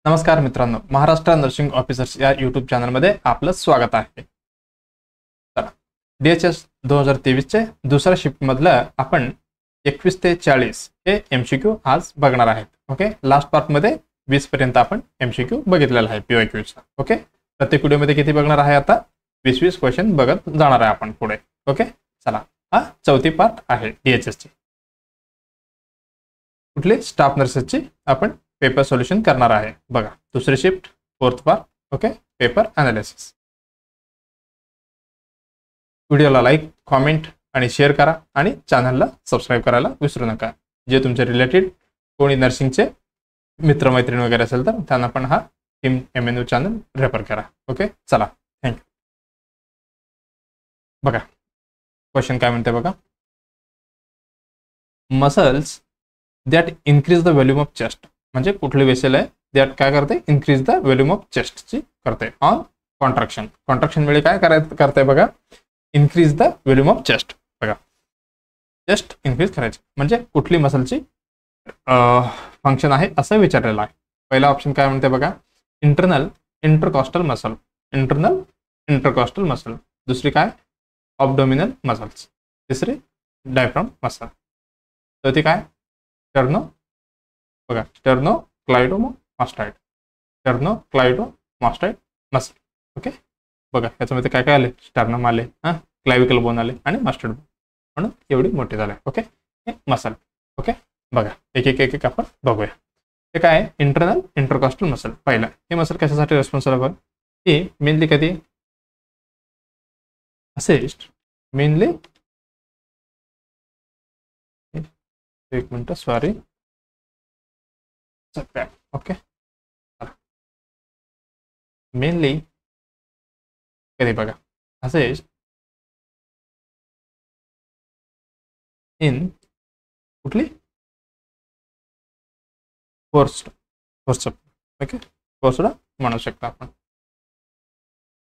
नमस्कार मित्रांनो, Maharashtra nursing officers या यूट्यूब चॅनलमध्ये आपलं स्वागत आहे. चला, DHS 2023 चे दुसऱ्या शिफ्ट मधलं आपण 21 ते 40 हे MCQ आज बघणार आहेत. ओके, लास्ट पार्ट मध्ये 20 पर्यंत आपण MCQ बघितलेला आहे PYQ चा. ओके, प्रत्येक व्हिडिओ मध्ये किती बघणार आहे? आता 20 क्वेश्चन बघत जाणार आहे आपण पुढे. ओके, चला, हा चौथी पार्ट आहे DHS ची. कुठली स्टाफ नर्सेसची आपण पेपर सोल्यूशन करणार आहे. बघा, दुसरी shift, fourth part. Okay, paper analysis. व्हिडिओला लाईक, कमेंट आणि शेअर करा आणि चॅनलला सबस्क्राईब करायला विसरू नका. जे तुमचे रिलेटेड कोणी नर्सिंगचे मित्रमैत्रीण वगैरे असेल तर त्यांना पण हा टीम MNU चॅनल रेफर करा. ओके, चला, थँक्यू. बघा, क्वेश्चन काय म्हणते बघा. Muscles that increase the volume of chest, म्हणजे कुठली वेसल आहे दॅट काय करते? इन्क्रीज द व्हॉल्यूम ऑफ चेस्टची करते ऑन कॉन्ट्रॅक्शन. कॉन्ट्रॅक्शन वेळी काय करते बघा? Increase the volume of chest. बघा, चेस्ट इन्क्रीज करायची म्हणजे कुठली मसलची फंक्शन आहे असं विचारलेलं आहे. पहिला ऑप्शन काय म्हणते बघा? Internal intercostal muscle. Internal intercostal muscle. दुसरी काय? Abdominal muscles. तिसरी डायफ्राम मसल. चौथी काय? स्टर्नो. बघा, sterno cleidomastoid. Sterno cleidomastoid muscle. Okay, बघा याच्यामध्ये काय काय आले? स्टर्नम आले, क्लाविकल बोन आले आणि मास्टर्ड बोन, म्हणून एवढी मोठी झाले. ओके, हे मसल. ओके, बघा एक एक एक एक आपण बघूया. हे काय आहे? Internal intercostal muscle. पहिला, हे मसल कशासाठी रेस्पॉन्सिबल आहे? हे मेनली कधी असिस्ट, मेनली एक मिनिट, सॉरी. ओके, मेनली कधी बघा असिस्ट इन कुठली फोर्स्ड. ओके, फोर्स्ड म्हणू शकता आपण.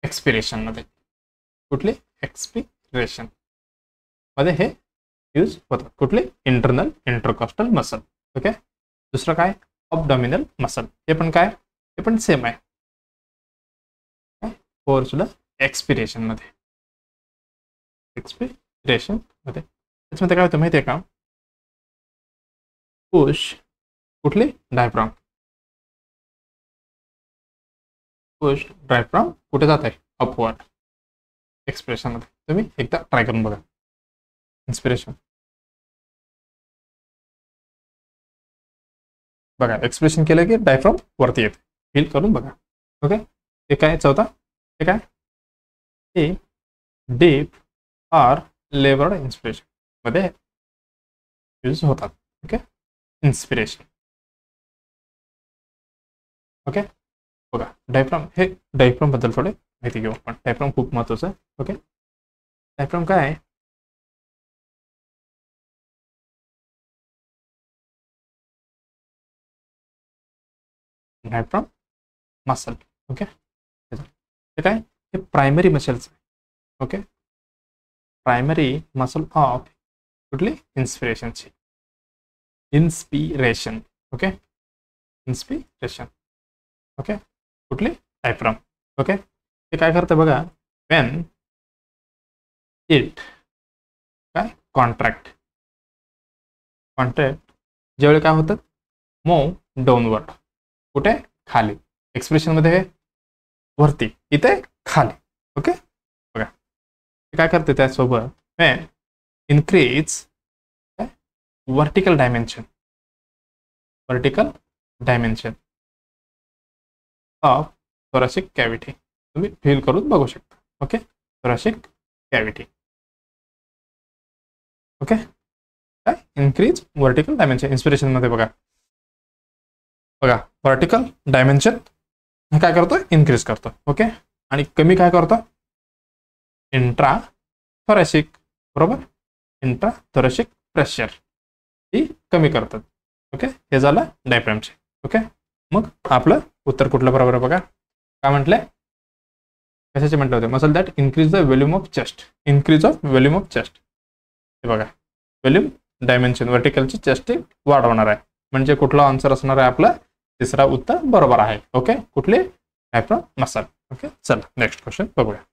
एक्सपिरेशन मध्ये, कुठली? एक्सपिरेशन मध्ये हे यूज होतात. कुठली? Internal intercostal muscle. ओके, दुसरं काय? ऑब्डोमिनल मसल. हे पण काय? हे पण सेम आहे. फोर्स्ड एक्सपिरेशन मध्ये. एक्सपिरेशन मध्ये त्याच्यामध्ये काय होतं माहिती आहे का? पुश, कुठली? डायफ्राम. पुश डायफ्राम कुठे जात आहे? अपवर्ड. एक्सप्रेशन मध्ये तुम्ही एकदा ट्राय करून बघा. इन्स्पिरेशन बघा, एक्सप्रेशन केलं की डायफ्राम वरती येते. फील करून बघा. ओके, हे काय? चौथा, हे काय? हे डीप आर लेवर्ड इन्स्पिरेशन मध्ये यूज होतात. Okay, inspiration. ओके, बघा डायफ्राम, हे डायफ्राम बद्दल थोडे माहिती घेऊ आपण. डायफ्राम खूप महत्वाचं आहे. ओके, डायफ्राम काय आहे? Diaphragm muscle. ओके, हे काय? हे primary muscles. Okay, primary muscle of कुठली? इन्स्पिरेशनची. इन्स्पिरेशन. Okay, inspiration. ओके, कुठली? डायफ्राम. ओके, हे काय करते बघा? व्हेन इट काय? कॉन्ट्रॅक्ट. ज्यावेळी काय होतं? Move downward. कुठे? खाली. एक्सप्रेशन मध्ये वरती, इथे खाली. ओके, बघा काय करते त्यासोबत? When increase vertical dimension. Vertical dimension of thoracic cavity. तुम्ही फील करून बघू शकता. Okay, thoracic cavity. ओके, काय? Increase vertical dimension. इन्स्पिरेशन मध्ये बघा, बघा वर्टिकल डायमेन्शन काय करतो? इन्क्रीज करतो. ओके, आणि कमी काय करतो? Intra thoracic. बरोबर, इंट्रा थोरॅसिक प्रेशर ही कमी करतात. ओके, हे झालं डायफ्रामचे. ओके, मग आपलं उत्तर कुठलं बरोबर आहे बघा? काय म्हटलंय? कशाचे म्हटलं होते? Muscle that increase the volume of chest. Increase of volume of chest. हे बघा, व्हॉल्यूम डायमेन्शन वर्टिकलची चेस्ट वाढवणार आहे. म्हणजे कुठला आन्सर असणार आहे आपला? तिसरा उत्तर बरोबर आहे. ओके, कुठले डायफ्राम मसल. ओके, चला नेक्स्ट क्वेश्चन बघूया.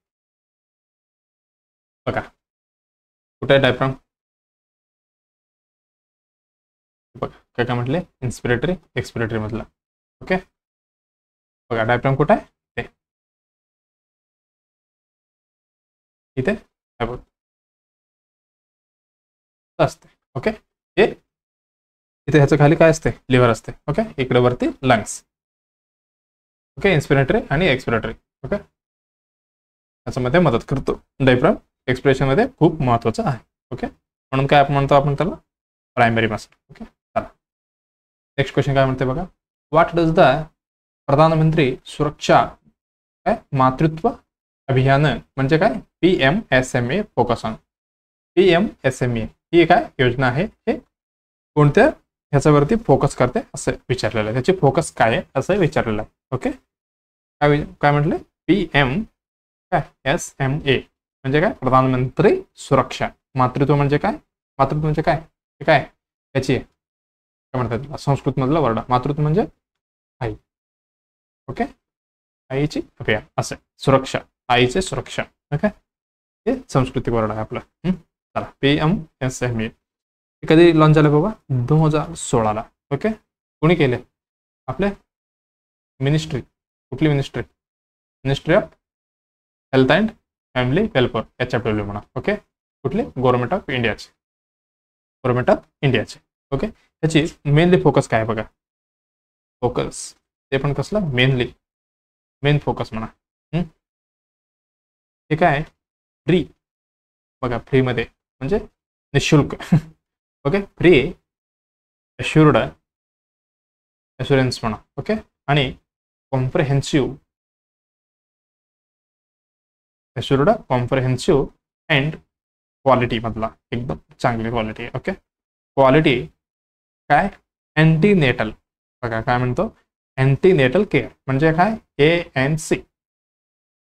बघा कुठे डायफ्राम, बघा काय काय म्हटले, इन्स्पिरेटरी एक्सपिरेटरी मधला. ओके, बघा डायफ्राम कुठे आहे, ते इथे असते. ओके, हे इथे ह्याच्या खाली काय असते, लिव्हर असते. ओके, इकडे वरती लंग्स. ओके, इन्स्पिरेटरी आणि एक्सपिरेटरी. ओके, याच्यामध्ये मदत करतो डायफ्राम, एक्सप्रेशन मध्ये खूप महत्वाचं आहे. ओके, म्हणून काय आपण म्हणतो, आपण त्याला प्रायमरी मसल. ओके, चला नेक्स्ट क्वेश्चन काय म्हणते बघा. व्हॉट डज द प्रधानमंत्री सुरक्षा काय मातृत्व अभियान म्हणजे काय, PMSMA फोकस ऑन. PMSMA ही काय योजना आहे, हे कोणत्या ह्याच्यावरती फोकस करते असं विचारलेलं आहे, त्याची फोकस काय आहे असं विचारलेलं आहे. ओके, काय म्हटले, PMSMA म्हणजे काय, प्रधानमंत्री सुरक्षा. मातृत्व म्हणजे काय, मातृत्व म्हणजे काय, हे काय याची काय म्हणतात संस्कृत मधला वर्ड, मातृत्व म्हणजे आई. ओके, आईची अभियान असं, सुरक्षा, आईचे सुरक्षा. ओके, हे सांस्कृतिक वर्ड आहे आपलं. चला PMSMA कधी लॉन्च झालं बाबा, 2016ला. ओके, कोणी केले, आपले मिनिस्ट्री, कुठली ministry, ministry of health and family welfare, HFW म्हणा. ओके, कुठले, गव्हर्नमेंट ऑफ इंडियाचे, गव्हर्नमेंट ऑफ इंडियाचे. ओके, त्याची मेनली फोकस काय बघा, फोकस ते पण कसलं, मेन फोकस म्हणा. हे काय, फ्री बघा, फ्री मध्ये म्हणजे निशुल्क. ओके, फ्री अश्युर्ड अश्युरन्स म्हणा. ओके, आणि कॉम्प्रिहेन्सिव्ह अश्युर्ड कॉम्प्रिहेन्सिव्ह अँड क्वालिटी मधला, एकदम चांगली क्वालिटी. ओके, क्वालिटी काय, अँटीनेटल बघा, काय म्हणतो, अँटीनेटल केअर म्हणजे काय, ANC,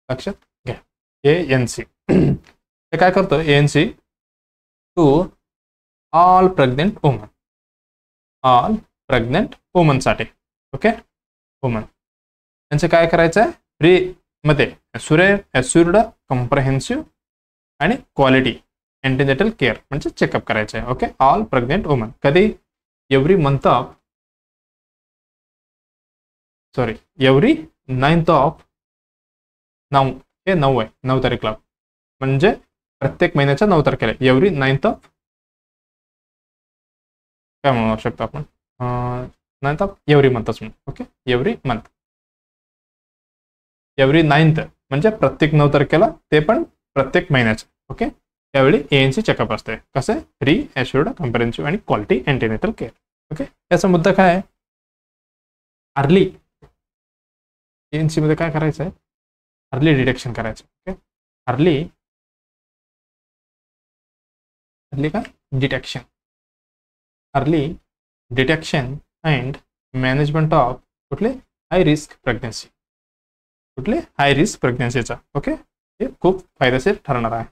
लक्षात घ्या, ANC. हे काय करतो, ANC to all pregnant woman, all pregnant वुमनसाठी. ओके, वुमन त्यांचं काय करायचं आहे, फ्री मध्ये अश्युर्ड कॉम्प्रिहेन्सिव्ह आणि क्वालिटी अँटीनेटल केअर म्हणजे चेकअप करायचं आहे. ओके, ऑल प्रेग्नेंट वुमन कधी, एव्हरी 9th ऑफ 9, हे 9 आहे, 9 तारीखला, म्हणजे प्रत्येक महिन्याच्या 9 तारखेला, एव्हरी 9th ऑफ काय म्हणू शकतो आपण, 9th ऑफ एव्हरी मंथच म्हणून. Okay, every month, every 9th म्हणजे प्रत्येक 9 तारखेला, ते पण प्रत्येक महिन्याचं. ओके, त्यावेळी ANC चेकअप असते, कसं, फ्री अश्युर्ड कॉम्प्रिहेन्सिव्ह आणि क्वालिटी अँटीनेटल केअर. ओके, याचा मुद्दा काय आहे, अर्ली ANC मध्ये काय करायचं आहे, अर्ली डिटेक्शन करायचं. ओके, अर्ली काय detection, early detection and management of कुठले, हाय रिस्क प्रेग्नन्सी, कुठले, हाय रिस्क प्रेग्नन्सीचा. ओके, हे खूप फायदेशीर ठरणार आहे.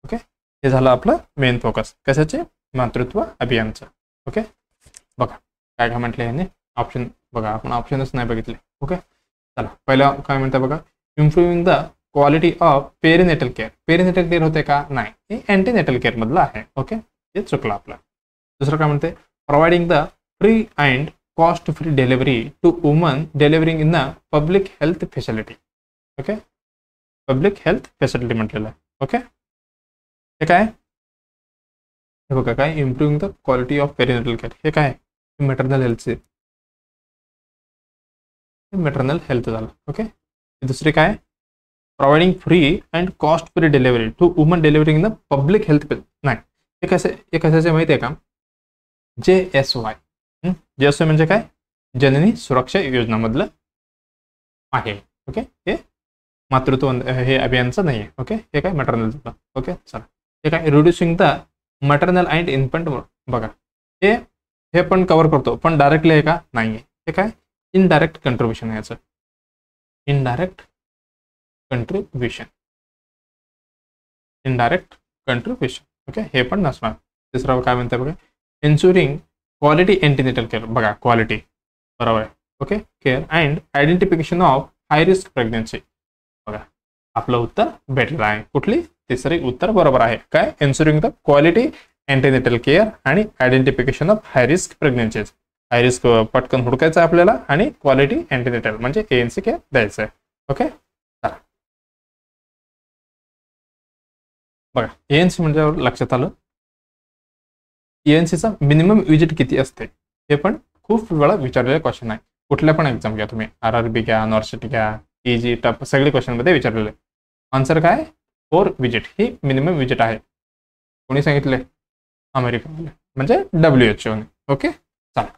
ओके, हे झालं आपलं मेन फोकस कशाचे, मातृत्व अभियानचं. ओके, बघा काय काय म्हटलं याने, ऑप्शन बघा, आपण ऑप्शनच नाही बघितले. ओके, चला पहिलं काय म्हणतं बघा, improving the quality of perinatal care. Perinatal care होते का, नाही, हे अँटीनेटल केअर मधलं आहे. ओके, हे चुकलं आपलं. दुसरं काय म्हणते, providing the free and cost free delivery to woman delivering in the public health facility. Okay, public health facility म्हटलेलं आहे. ओके, हे काय, हे बघा काय, improving the quality of perinatal care, हे काय, मॅटर्नल हेल्थचे, मॅटर्नल हेल्थ झालं. ओके, दुसरी काय, providing free and cost free delivery to woman delivering in the public health, नाही, हे कशाचे माहिती आहे का, JSY. JSY म्हणजे काय, जननी सुरक्षा योजनामधलं आहे. ओके, हे मातृत्व हे अभियानचं नाही आहे. ओके, हे काय मॅटर्नल झालं. ओके, चला हे काय, reducing the maternal and infant, बघा हे पण कव्हर करतो, पण डायरेक्टली आहे का, नाही आहे. हे काय, इनडायरेक्ट कंट्रीब्युशन आहे याचं, indirect contribution, indirect contribution. Okay, हे पण नसणार. तिसरं काय म्हणते बघा, इन्शुरिंग क्वालिटी अँटीनेटल केअर, बघा क्वालिटी बरोबर आहे. Okay, care and identification of high risk pregnancy. बघा आपलं उत्तर भेटलं आहे. कुठली? तिसरे उत्तर बरोबर आहे. काय? Ensuring the quality antenatal care आणि identification of high risk pregnancies. High risk पटकन हुडकायचं आहे आपल्याला आणि क्वालिटी अँटीनेटल म्हणजे ANC केअर द्यायचं आहे. ओके, चला बघा ANC म्हणजे लक्षात आलं. ENCचा मिनिमम विजिट किती असते हे पण खूप वेळा विचारलेला क्वेश्चन आहे. कुठल्या पण एक्झाम घ्या तुम्ही, RRB घ्या, नॉर्सिटी घ्या, EG टप सगळे क्वेश्चन मध्ये विचारलेले. आन्सर काय? 4 विजिट ही मिनिमम विजिट आहे. कोणी सांगितले? अमेरिका म्हणजे WHO ने. ओके, चला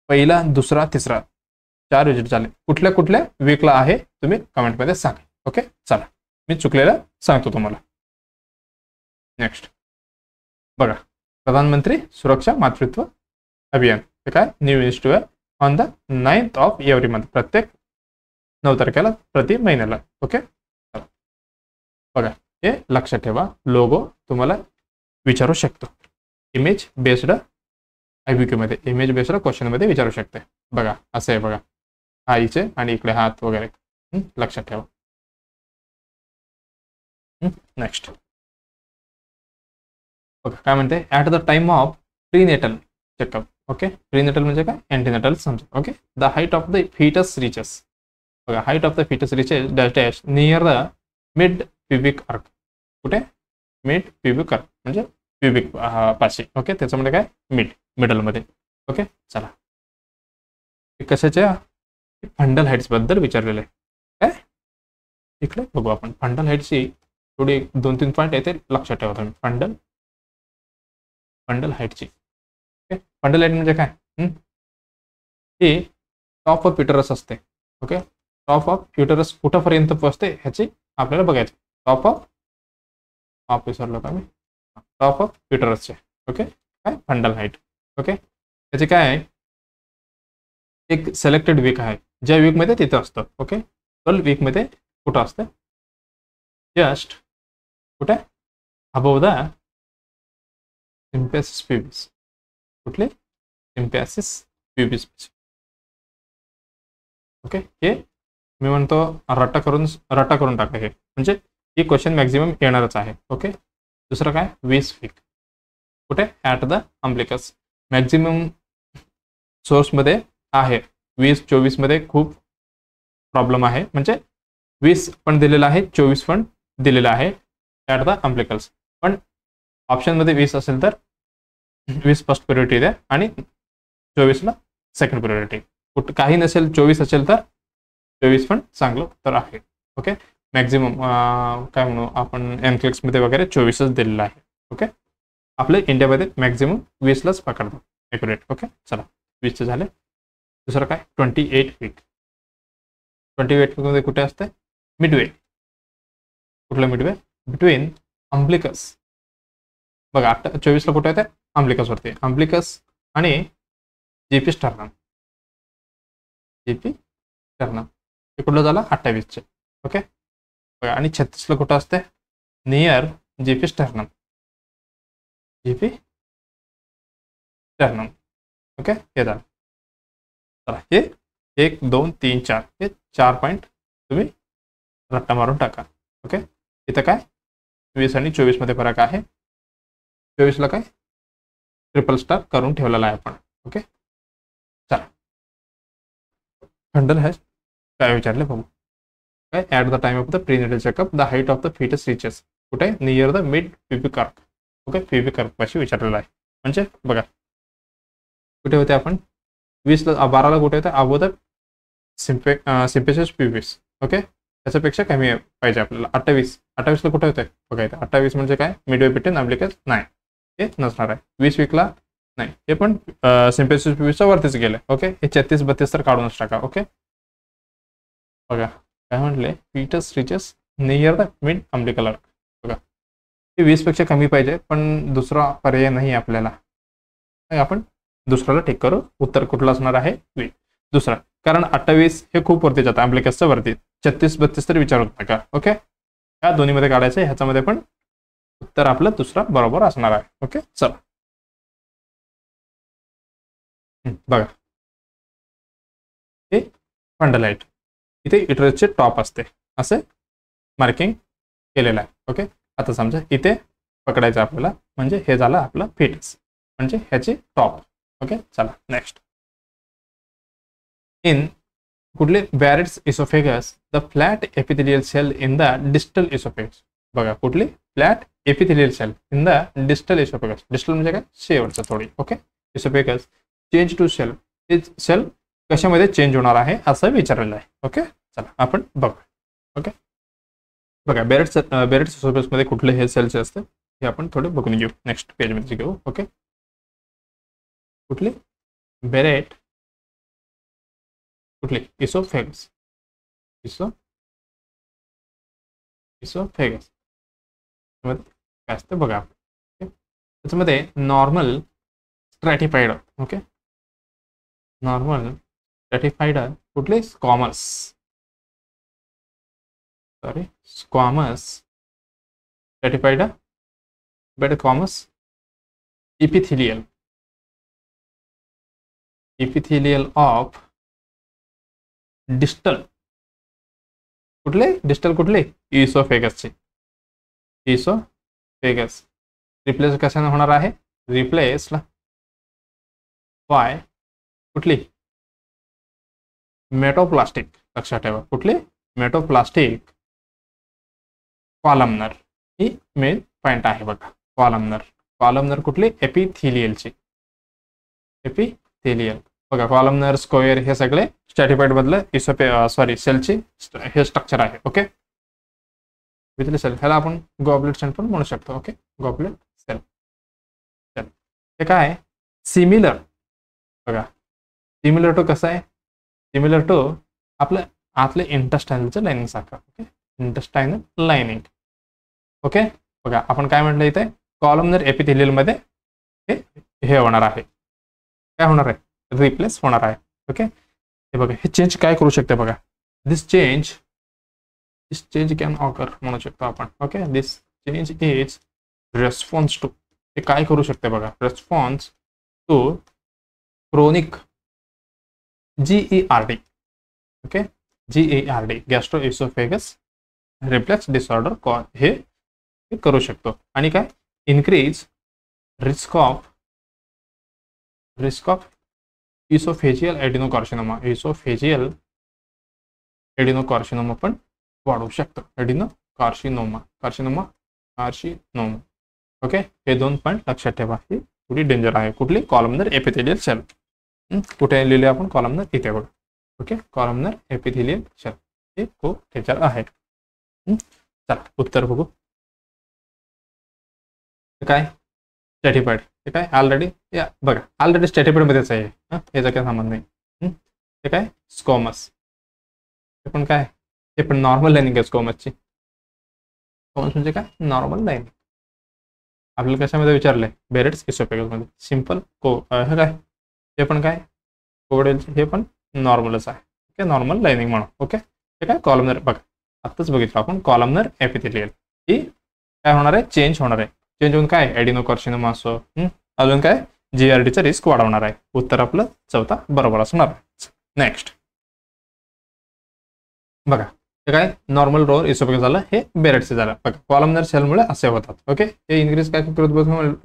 पहिला, दुसरा, तिसरा 4 विजिट झाले. कुठल्या कुठल्या वीकला आहे तुम्ही कमेंटमध्ये सांगा. ओके, चला मी चुकलेला सांगतो तुम्हाला. नेक्स्ट बघा, प्रधानमंत्री सुरक्षा मातृत्व अभियान हे काय? New initiative on the 9th of every month. प्रत्येक 9 तारखेला प्रति महिन्याला. ओके, बघा हे लक्षात ठेवा. लोगो तुम्हाला विचारू शकतो. इमेज बेस्ड IBQ मध्ये, इमेज बेस्ड क्वेश्चन मध्ये विचारू शकते. बघा असं आहे बघा, आईचे आणि इकडे हात वगैरे. लक्षात ठेवा. नेक्स्ट बघा काय म्हणते, at the time of prenatal checkup. Okay, prenatal म्हणजे काय? अँटीनेटल समजा. Okay, the height of the fetus reaches. बघा height of the fetus reaches dash dash near the mid pubic arch. कुठे? मिड प्युबिक आर्क म्हणजे pubic पाशी. Okay, त्याच्यामध्ये काय? मिडलमध्ये. Okay, चला कशाच्या? फंडल हाईट्स बद्दल विचारलेलं आहे. काय? इकडे बघू आपण फंडल हाईटची थोडी 2-3 पॉईंट आहे ते लक्षात ठेवा तुम्ही. फंडल हाईटची. ओके, फंडल हाईट म्हणजे काय? ही टॉप ऑफ युटरस असते. ओके, टॉप ऑफ युटरस कुठंपर्यंत पोहोचते ह्याची आपल्याला बघायचं. टॉप ऑफ विसरलो का मी? टॉप ऑफ युटरसचे. ओके, काय? Fundal height. ओके, त्याचे काय आहे? एक सिलेक्टेड वीक आहे, ज्या वीकमध्ये तिथं असतं. ओके, 12 वीकमध्ये कुठं असतं? जस्ट कुठे? Above the symphysis pubis. कुठले? सिम्पॅसिस प्युबिस. ओके, हे मी म्हणतो रट्टा करून टाका. हे म्हणजे ही क्वेश्चन मॅक्झिमम येणारच आहे. ओके, दुसरं काय? 20 वीक. कुठे? At the अम्ब्लिकस. मॅक्झिमम सोर्समध्ये आहे 20-24 मध्ये खूप प्रॉब्लेम आहे. म्हणजे 20 पण दिलेलं आहे, 24 पण दिलेलं आहे ॲट द अम्ब्लिकल्स. पण ऑप्शनमध्ये 20 असेल तर 20 फर्स्ट प्रायोरिटी द्या आणि 24ला सेकंड प्रायोरिटी. काही नसेल 24 असेल तर 24 पण चांगलं तर आहे. ओके, मॅक्झिमम काय म्हणू आपण एनक्लिक्समध्ये वगैरे 24च दिलेलं आहे. ओके, आपल्या इंडियामध्ये मॅक्झिमम 20लाच पकडतो ॲक्युरेट. ओके, चला 20चे झाले. दुसरं काय? 28 वीक. 28 वीकमध्ये कुठे असते? मिडवे. कुठलं मिडवे? बिटवीन अम्ब्लिकस. बघा 24ला कुठे येते? अम्ब्लिकसवरती. अम्ब्लिकस आणि जीपी स्टर्नम. जीपी स्टर्नम हे कुठलं झालं? 28चे. ओके, बघा आणि 36ला कुठं असते? Near GP sternum. GP sternum. Okay, हे झालं. चला हे 1, 2, 3, 4 हे 4 पॉईंट तुम्ही रट्टा मारून टाका. ओके, इथं काय? 20 आणि 24 मध्ये फरक आहे. 24ला काय? ट्रिपल स्टार करून ठेवलेला आहे आपण. ओके, चला फंडल हॅश काय विचारले बघू. काय? At the time of the prenatal checkup the height of the fetus reaches. कुठे? Near the mid pubic arch. Okay, pubic arch पाशी विचारलेला आहे. म्हणजे बघा कुठे होते आपण? 12ला कुठे होते? Above the symphysis प्युबिस. ओके, त्याच्यापेक्षा कमी पाहिजे आपल्याला. 28ला कुठे होते? बघा इथे 28 म्हणजे काय? Midway between umbilicus. नाही, हे नसणार आहे. 20 वीकला नाही, हे पण सिम्पॅसिस प्युबिसच्या वरतीच गेले. ओके, हे 33-32 तर काढूनच टाका. ओके, बघा काय म्हटले? Fetus reaches near the mid umbilical arch. बघा हे 20 पेक्षा कमी पाहिजे, पण दुसरा पर्याय नाही आपल्याला. आपण दुसऱ्याला टिक करू. उत्तर कुठलं असणार आहे? दुसरा. कारण 28 हे खूप वरती जातं अम्ब्लिकसच्या वरती. 36-32 तरी विचारू नका. ओके, ह्या दोन्हीमध्ये काढायचं. ह्याच्यामध्ये पण उत्तर आपलं दुसरा बरोबर असणार आहे. ओके, चला बघा फंडलाइट, इथे युटेरसचे टॉप असते, असे मार्किंग केलेलं आहे. ओके, आता समजा इथे पकडायचं आपल्याला, म्हणजे हे झालं आपलं फिटस, म्हणजे ह्याची टॉप. ओके, चला नेक्स्ट. इन कुठले Barrett's esophagus the flat epithelial cell in the distal esophagus. बघा, कुठली flat epithelial cell in the distal esophagus. Distal म्हणजे काय, शेवटचं थोडी. Okay, esophagus change to cell, हे सेल कशामध्ये चेंज होणार आहे असं विचारलेलं आहे. ओके, चला आपण बघू. ओके, बघा बेरेट्स इसोफेगसमध्ये कुठले हे सेल्स असते हे आपण थोडे बघून घेऊ. नेक्स्ट पेजमध्ये घेऊ. ओके, कुठली बेरेट, कुठली इसोफेगस, इसोफेगस काय असतं बघा. त्याच्यामध्ये normal stratified. Okay, normal stratified कुठले, squamous, sorry squamous stratified bed squamous epithelial, epithelial of distal, कुठले डिस्टल, कुठले इसोफेगसचे, इसोफेगस रिप्लेस कशाने होणार आहे, रिप्लेसला बाय कुठली, मेटोप्लास्टिक. लक्षात ठेवा, कुठली, मेटोप्लास्टिक कॉलमनर. ही मेन पॉइंट आहे बघा. कॉलमनर, कॉलमनर कुठली, एपिथेलियलची, एपिथेलियल. बघा, कॉलमनर, स्क्वेअर हे सगळे स्ट्रॅटिफाईड मधलं सॉरी सेलची हे स्ट्रक्चर आहे. ओके, विथले सेल, ह्याला आपण गॉबलेट सेल पण म्हणू शकतो. Okay, goblet cell. हे काय, सिमिलर. बघा, सिमिलर टू कसं आहे, सिमिलर टू आपलं आतले इंटेस्टाइनलचं लाइनिंग सारखं. Okay, intestinal lining. ओके, बघा आपण काय म्हटलं इथे, कॉलमनर एपिथेलियल मध्ये हे होणार आहे, काय होणार आहे, रिप्लेस होणार आहे. ओके, हे बघा, हे चेंज काय करू शकते बघा, दिस चेंज कॅन ऑकर म्हणू शकतो आपण. Okay, this change is response to, हे काय करू शकते बघा, response to chronic GERD. Okay, GERD gastroesophagus reflex disorder हे करू शकतो. आणि काय, increase risk of esophageal adenocarcinoma, esophageal adenocarcinoma पण वाढू शकतो. Adenocarcinoma, carcinoma. ओके, हे दोन पॉईंट लक्षात ठेवा, ही थोडी डेंजर आहे. कुठली, कॉलमनर एपिथेलियल सेल. कुठे लिहिले आपण, कॉलमनर, इथे बघा. ओके, कॉलमनर एपिथेलियल सेल हे खूप डेंजर आहे. चला उत्तर बघू. काय, स्ट्रॅटिफाईड, हे काय ऑलरेडी बघा, ऑलरेडी स्ट्रॅटिफाईड मध्येच आहे, याचा काय संबंध नाही. हे काय, स्क्वॅमस, हे पण काय, हे पण नॉर्मल लाइनिंग आहे स्क्वॅमसची. स्क्वॅमस म्हणजे काय, नॉर्मल लाइनिंग. आपल्याला कशामध्ये विचारलंय, बेरेट्स इसोफेगस मध्ये. सिंपल हे काय, हे पण काय, कोवडेलचे, हे पण नॉर्मलच आहे. ओके, नॉर्मल लाइनिंग म्हणून. ओके, हे काय, कॉलमनर. बघा, आत्ताच बघितलं आपण, कॉलमनर एपिथेलियल ही काय होणार आहे, चेंज होणार आहे. चेंज होऊन काय, एडिनोकार्सिनोमा असो, अजून काय, GERDचा रिस्क वाढवणार आहे. उत्तर आपलं चौथा बरोबर असणार आहे. नेक्स्ट बघा, हे काय, नॉर्मल रोअर इसोफेगस झालं, हे बेरेटचे झालं. बघा, कॉलमनर सेलमुळे असे होतात. ओके, हे इन्क्रीज काय करत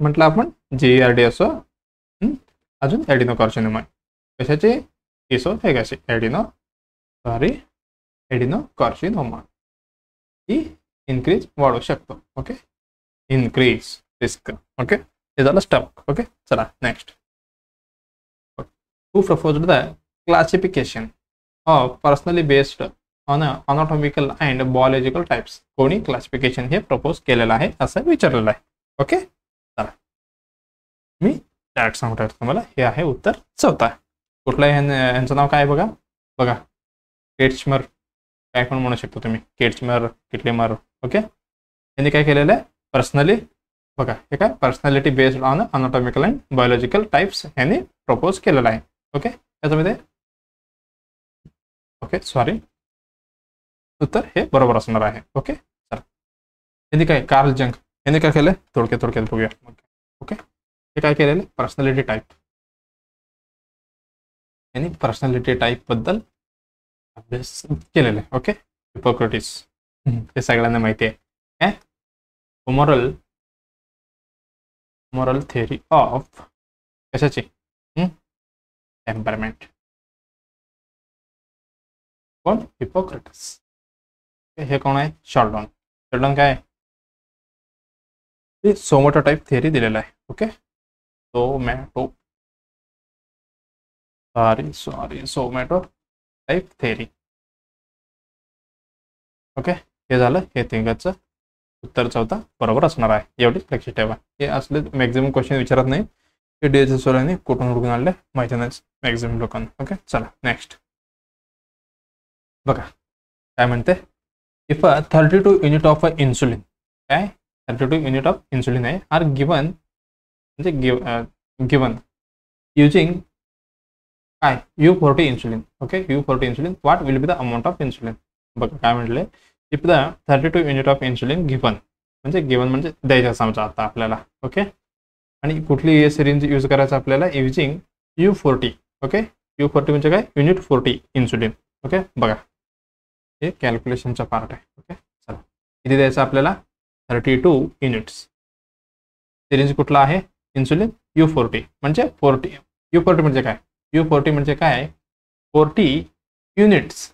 म्हटलं आपण, GERD असो, अजून एडिनोकार्सिनोमा. कशाचे, इसोफेगसचे, एडिनोकार्सिनोमा ही इन्क्रीज वाढू शकतो. Okay, increase risk. ओके, हे झालं स्टॉक. ओके, चला next. Who proposed the classification of personally based on anatomical and biological types. कोणी क्लासिफिकेशन हे प्रपोज केलेलं आहे असं विचारलेलं आहे. ओके, चला मी डायरेक्ट सांगतो तुम्हाला, हे आहे उत्तर चौथा. कुठलं यांचं नाव काय आहे बघा, बघा, केट्समर, काय पण म्हणू शकतो तुम्ही, केट्समर, किटलेमर. ओके, यांनी काय केलेलं आहे, पर्सनली, बघा, हे काय, personality based on anatomical and biological types यांनी प्रपोज केलेलं आहे. ओके, याच्यामध्ये ओके सॉरी उत्तर हे बरोबर असणार आहे. ओके, चला, यांनी काय, कार्ल जंग यांनी काय केलं, थोडक्यात बघूया. ओके, हे काय केलेलं, पर्सनॅलिटी टाइप, यांनी पर्सनॅलिटी टाइप बद्दल अभ्यास केलेला आहे. ओके, हिपोक्रेटिस हे सगळ्यांना माहिती आहे. मोरल मोरल थेअरी ऑफ कशाची? टेम्परमेंट. कोण? हिपोक्रेटिस. हे कोण आहे? शॉर्टडॉन. शॉर्टडॉन काय आहे? सोमॅटो टाईप थेअरी दिलेला आहे. Okay, somato somato type theory. Okay, हे झालं. हे तिघांचं उत्तर चौथा बरोबर असणार आहे. एवढी लक्षात ठेवा. हे असले मॅक्झिमम क्वेश्चन विचारत नाही. हे डीएसएस सोलाने कुठून हुडकून आणले माहिती नाही मॅक्झिमम लोकांना. ओके, चला नेक्स्ट बघा काय म्हणते. इफ 32 युनिट ऑफ इन्सुलिन, काय 32 युनिट ऑफ इन्सुलिन आहे, आर गिवन, म्हणजे गिवन युजिंग काय U40 insulin. Okay, U40 insulin, what will be the amount of insulin. बघा काय म्हटले. If the 32 unit of insulin given, म्हणजे गिवन म्हणजे द्यायचं समजा आता आपल्याला. ओके, आणि कुठली सिरिंज यूज करायचं आपल्याला? Using U40. ओके, U40 म्हणजे काय? Unit 40 insulin. ओके, बघा हे कॅल्क्युलेशनचा पार्ट आहे. ओके, चला किती द्यायचं आपल्याला? 32 युनिट्स. सिरिंज कुठला आहे? इन्सुलिन U40 म्हणजे 40. U40 म्हणजे काय? U40 म्हणजे काय? 40 युनिट्स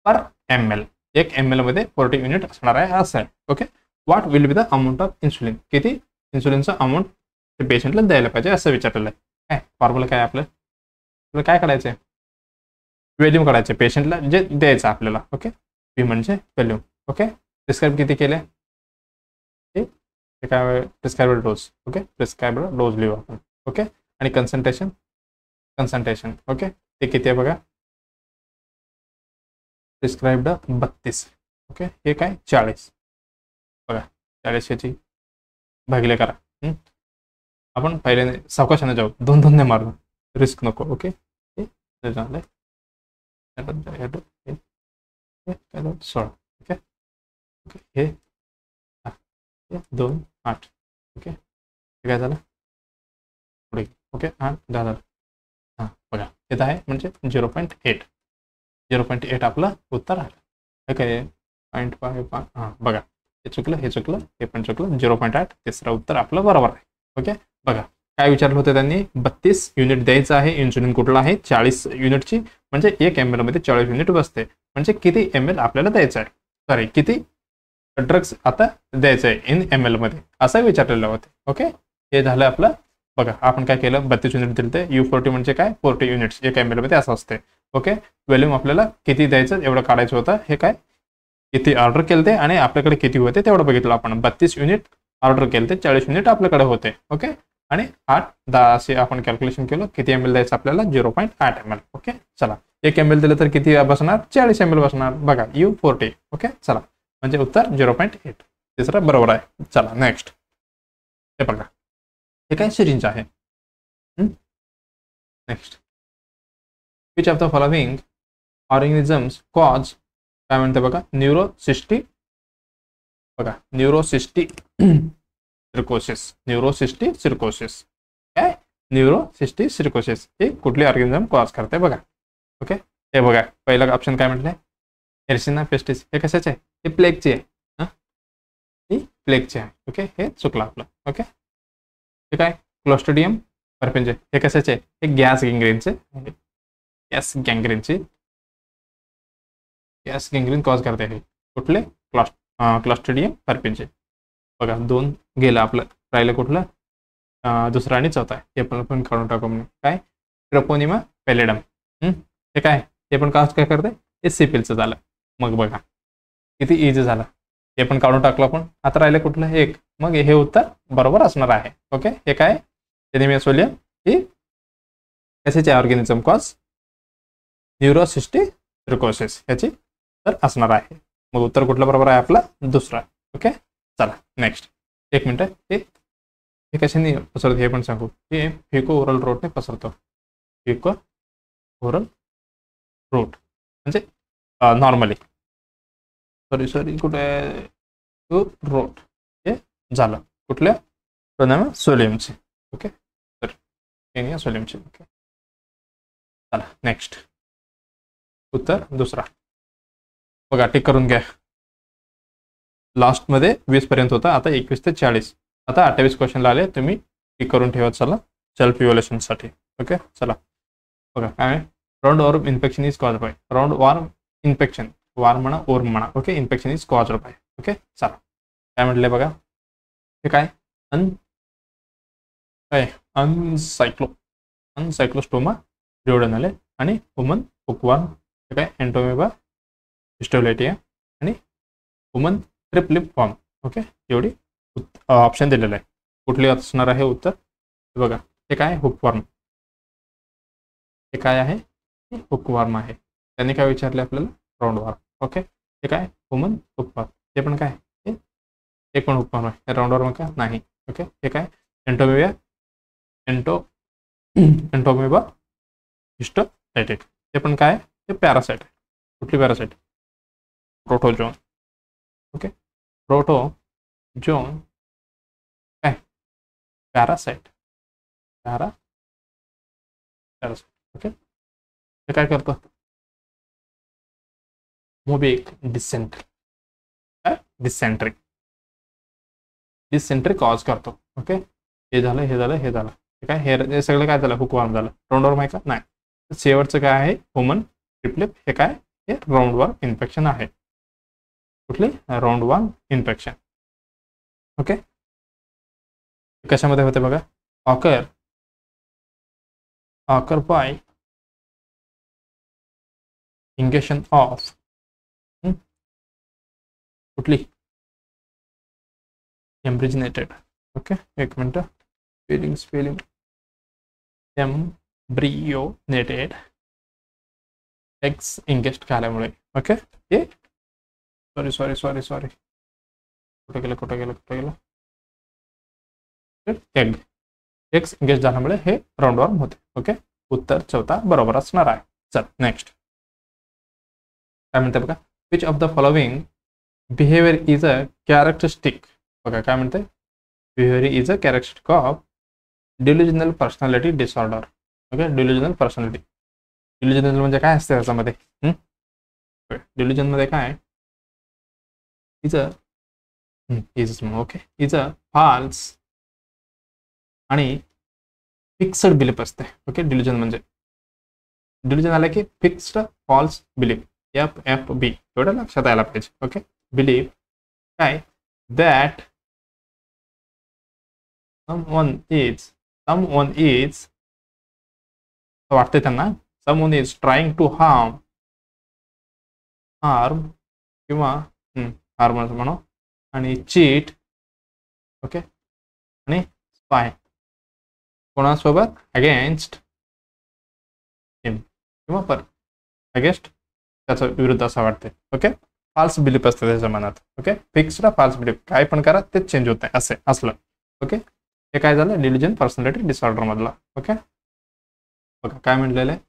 पर ml. 1 ml मध्ये 40 युनिट असणार आहे असं आहे. Okay, what will be the amount of insulin. किती इन्सुलिनचं अमाऊंट पेशंटला द्यायला पाहिजे असं विचारलेलं आहे. काय फॉर्म्युला काय आपलं काय काढायचं आहे? व्हॅल्यूम काढायचे पेशंटला जे द्यायचं आपल्याला. ओके, पी म्हणजे व्हॅल्यूम. ओके, प्रिस्क्राईब किती केले? हे काय? Prescribed dose. Okay, prescribed dose लिहू आपण. ओके, आणि कन्सन्ट्रेशन. ओके, ते किती आहे बघा? प्रिस्क्राइब्ड 32. ओके, हे काय? 40. बघा 40 याची भागिले करा. आपण पहिले सावकाशाने जाऊ, दोन ने मारू, रिस्क नको. ओके, हे झालंय 16. ओके, ओके, हे 2 8. ओके, हे काय झालं पुढे? ओके, 8 10 झालं. हां बघा येत आहे म्हणजे 0.8. 0.8 आपलं उत्तर आलं. हे काय 0.5. हां बघा हे चुकलं, हे पण चुकलं. 0.8 तिसरं उत्तर आपलं बरोबर आहे. ओके, बघा काय विचारलं होतं त्यांनी? 32 युनिट द्यायचं आहे. इन्सुलिन कुठला आहे? 40 युनिटची, म्हणजे 1 ml मध्ये 40 युनिट बसते. म्हणजे किती ml आपल्याला द्यायचं आहे? सॉरी, किती ड्रग्स आता द्यायचं आहे इन ml मध्ये असं विचारलेलं होतं. ओके, हे झालं आपलं. बघा आपण काय केलं? 32 युनिट दिले ते. U40 म्हणजे काय? 40 युनिट्स 1 ml मध्ये असं असते. ओके, व्हॉल्यूम आपल्याला किती द्यायचं एवढं काढायचं होतं. हे काय किती ऑर्डर केलं ते आणि आपल्याकडे किती होते तेवढं बघितलं आपण. 32 युनिट ऑर्डर केलं ते, 40 युनिट आपल्याकडे होते. ओके, आणि 8 10 असे आपण कॅल्क्युलेशन केलं. किती ml द्यायचं आपल्याला? 0.8 ml. ओके, चला 1 ml दिलं तर किती बसणार? 40 ml बसणार. बघा U40. ओके, चला म्हणजे उत्तर 0.8 तिसरं बरोबर आहे. चला नेक्स्ट हे बघा, हे काय? सिरिंज आहे. Next, which of the following organisms cause, काय म्हणते बघा? न्यूरोसिस्टिक. बघा न्यूरोसिस्टिक सिरकोसिस. काय? न्यूरोसिस्टिक सिरकोसिस हे कुठले ऑर्गॅनिझम कॉज करते बघा. ओके, हे बघा पहिला ऑप्शन काय म्हटलंय? एर्सिना पेस्टिस. हे कशाचे आहे? हे प्लेगचे आहे. ही प्लेगचे आहे. ओके, हे चुकलं आपलं. ओके, हे काय? क्लोस्ट्रिडियम परफेंजे. हे कशाचे आहे? हे गॅस गँग्रीन कॉज करते. हे कुठले? क्लोस्ट्रिडियम परफेंजे. बघा 2 गेलं आपलं. राहिलं कुठलं? दुसरा आणि चौथा आहे. हे पण काढून टाकू म्हणजे काय? ट्रोपोनिमा पॅलिडम. हे काय? हे पण कॉज काय करते? हे सिपिलचं झालं. मग बघा किती इझी झालं. हे पण काढून टाकलं आपण. आता राहिलं कुठलं? एक. मग हे उत्तर बरोबर असणार आहे. ओके, हे काय? एनिमिया सोलियम ही कशाचे ऑर्गॅनिझम कॉज? न्यूरोसिस्टिक सिरकोसिस ह्याची तर असणार आहे. मग उत्तर कुठलं बरोबर आहे आपला? दुसरा. ओके, चला नेक्स्ट. 1 मिनिट. हे कशाने पसरतं हे पण सांगू. हे फेको ओरल रूटने पसरतो. फेको ओरल रूट म्हणजे नॉर्मली सॉरी कुठे रूट हे झालं कुठल्या? प्रोनामा सोलियमचे. ओके, तर सोलियमचे. ओके, चला नेक्स्ट. उत्तर दुसरा. बघा टिक करून घ्या. लास्टमध्ये 20 पर्यंत होता, आता 21 ते 40. आता 28 क्वेश्चनला आले, तुम्ही टिक करून ठेवा. चला सेल्फ इव्हॅल्युएशनसाठी. ओके चला बघा काय round worm infection is caused by. Round worm infection, worm म्हणा ओर्म म्हणा. Okay infection is caused by. Okay चला काय म्हटलंय बघा. हे काय अनसायक्लोस्टोमा रिओडनले आणि ह्युमन हुकवर्म. हे काय एंटोमेबा हिस्टोलेटिया आणि ह्युमन ट्रिपलिप फॉर्म. ओके एवढी ऑप्शन दिलेलं आहे. कुठली असणार आहे उत्तर बघा. हे काय हुकवर्म, हे काय आहे हुकवर्म आहे. त्यांनी काय विचारले आपल्याला राऊंड वॉर्म. ओके हे काय ह्युमन हुकवर्म, हे पण काय हे पण हुकवर्म आहे. राऊंड वॉर्म का नाही. ओके हे काय एंटोमेबा हिस्टोलाइटिक, हे पण काय हे पॅरासाइट आहे. कुठली पॅरासाइट प्रोटोजोन. ओके प्रोटोजोन काय पॅरासाइट पॅरासाइट. ओके हे काय करतं मोबिक डिसेंट्री कॉज करतो. ओके हे झालं हे झालं हे झालं. हे काय हे सगळं काय झालं हुकवर्म झालं. राऊंड वॉर्म आहे का नाही. शेवटचं काय आहे ह्युमन ट्रिपलिप. हे काय हे राऊंड वॉर्म इन्फेक्शन आहे. कुठली राऊंड वॉर्म इन्फेक्शन. ओके कशामध्ये होते बघा. ऑकर बाय इंजेक्शन ऑफ कुठली एम्ब्रिजिनेटेड. ओके एक minute spelling embryonated X ingest खाल्यामुळे. ओके हे सॉरी कुठे गेलं एक्स इंगेस्ट झाल्यामुळे हे राऊंड वॉर्म होते. ओके उत्तर चौथा बरोबर असणार आहे. चल नेक्स्ट काय म्हणते बघा. Which of the following behaviour is a characteristic. बघा काय म्हणते behaviour is a characteristic of delusional personality disorder. Okay delusional personality. Delusional म्हणजे काय असते त्याच्यामध्ये डिल्युजन मध्ये काय इज अ फॉल्स आणि फिक्स्ड बिलीफ असते. ओके डिल्युजन म्हणजे डिल्युजन आलं की फिक्स्ड फॉल्स बिलीफ FFB एवढं लक्षात यायला पाहिजे. ओके बिलीफ काय दॅट someone is वाटते त्यांना someone is trying to harm किंवा हार्म म्हणू आणि चीट. ओके आणि स्पाय कोणासोबत अगेन्स्ट हिम किंवा अगेन्स्ट त्याच्या विरुद्ध असं वाटते. ओके फॉल्स बिलीफ असते त्याच्या मनात. ओके फिक्स्ड फॉल्स बिलीफ काय पण करा तेच चेंज होत नाही असे असलं. ओके हे काय झालं डिल्युजन पर्सनॅलिटी डिसऑर्डर मधला. ओके बघा काय म्हटलेलं आहे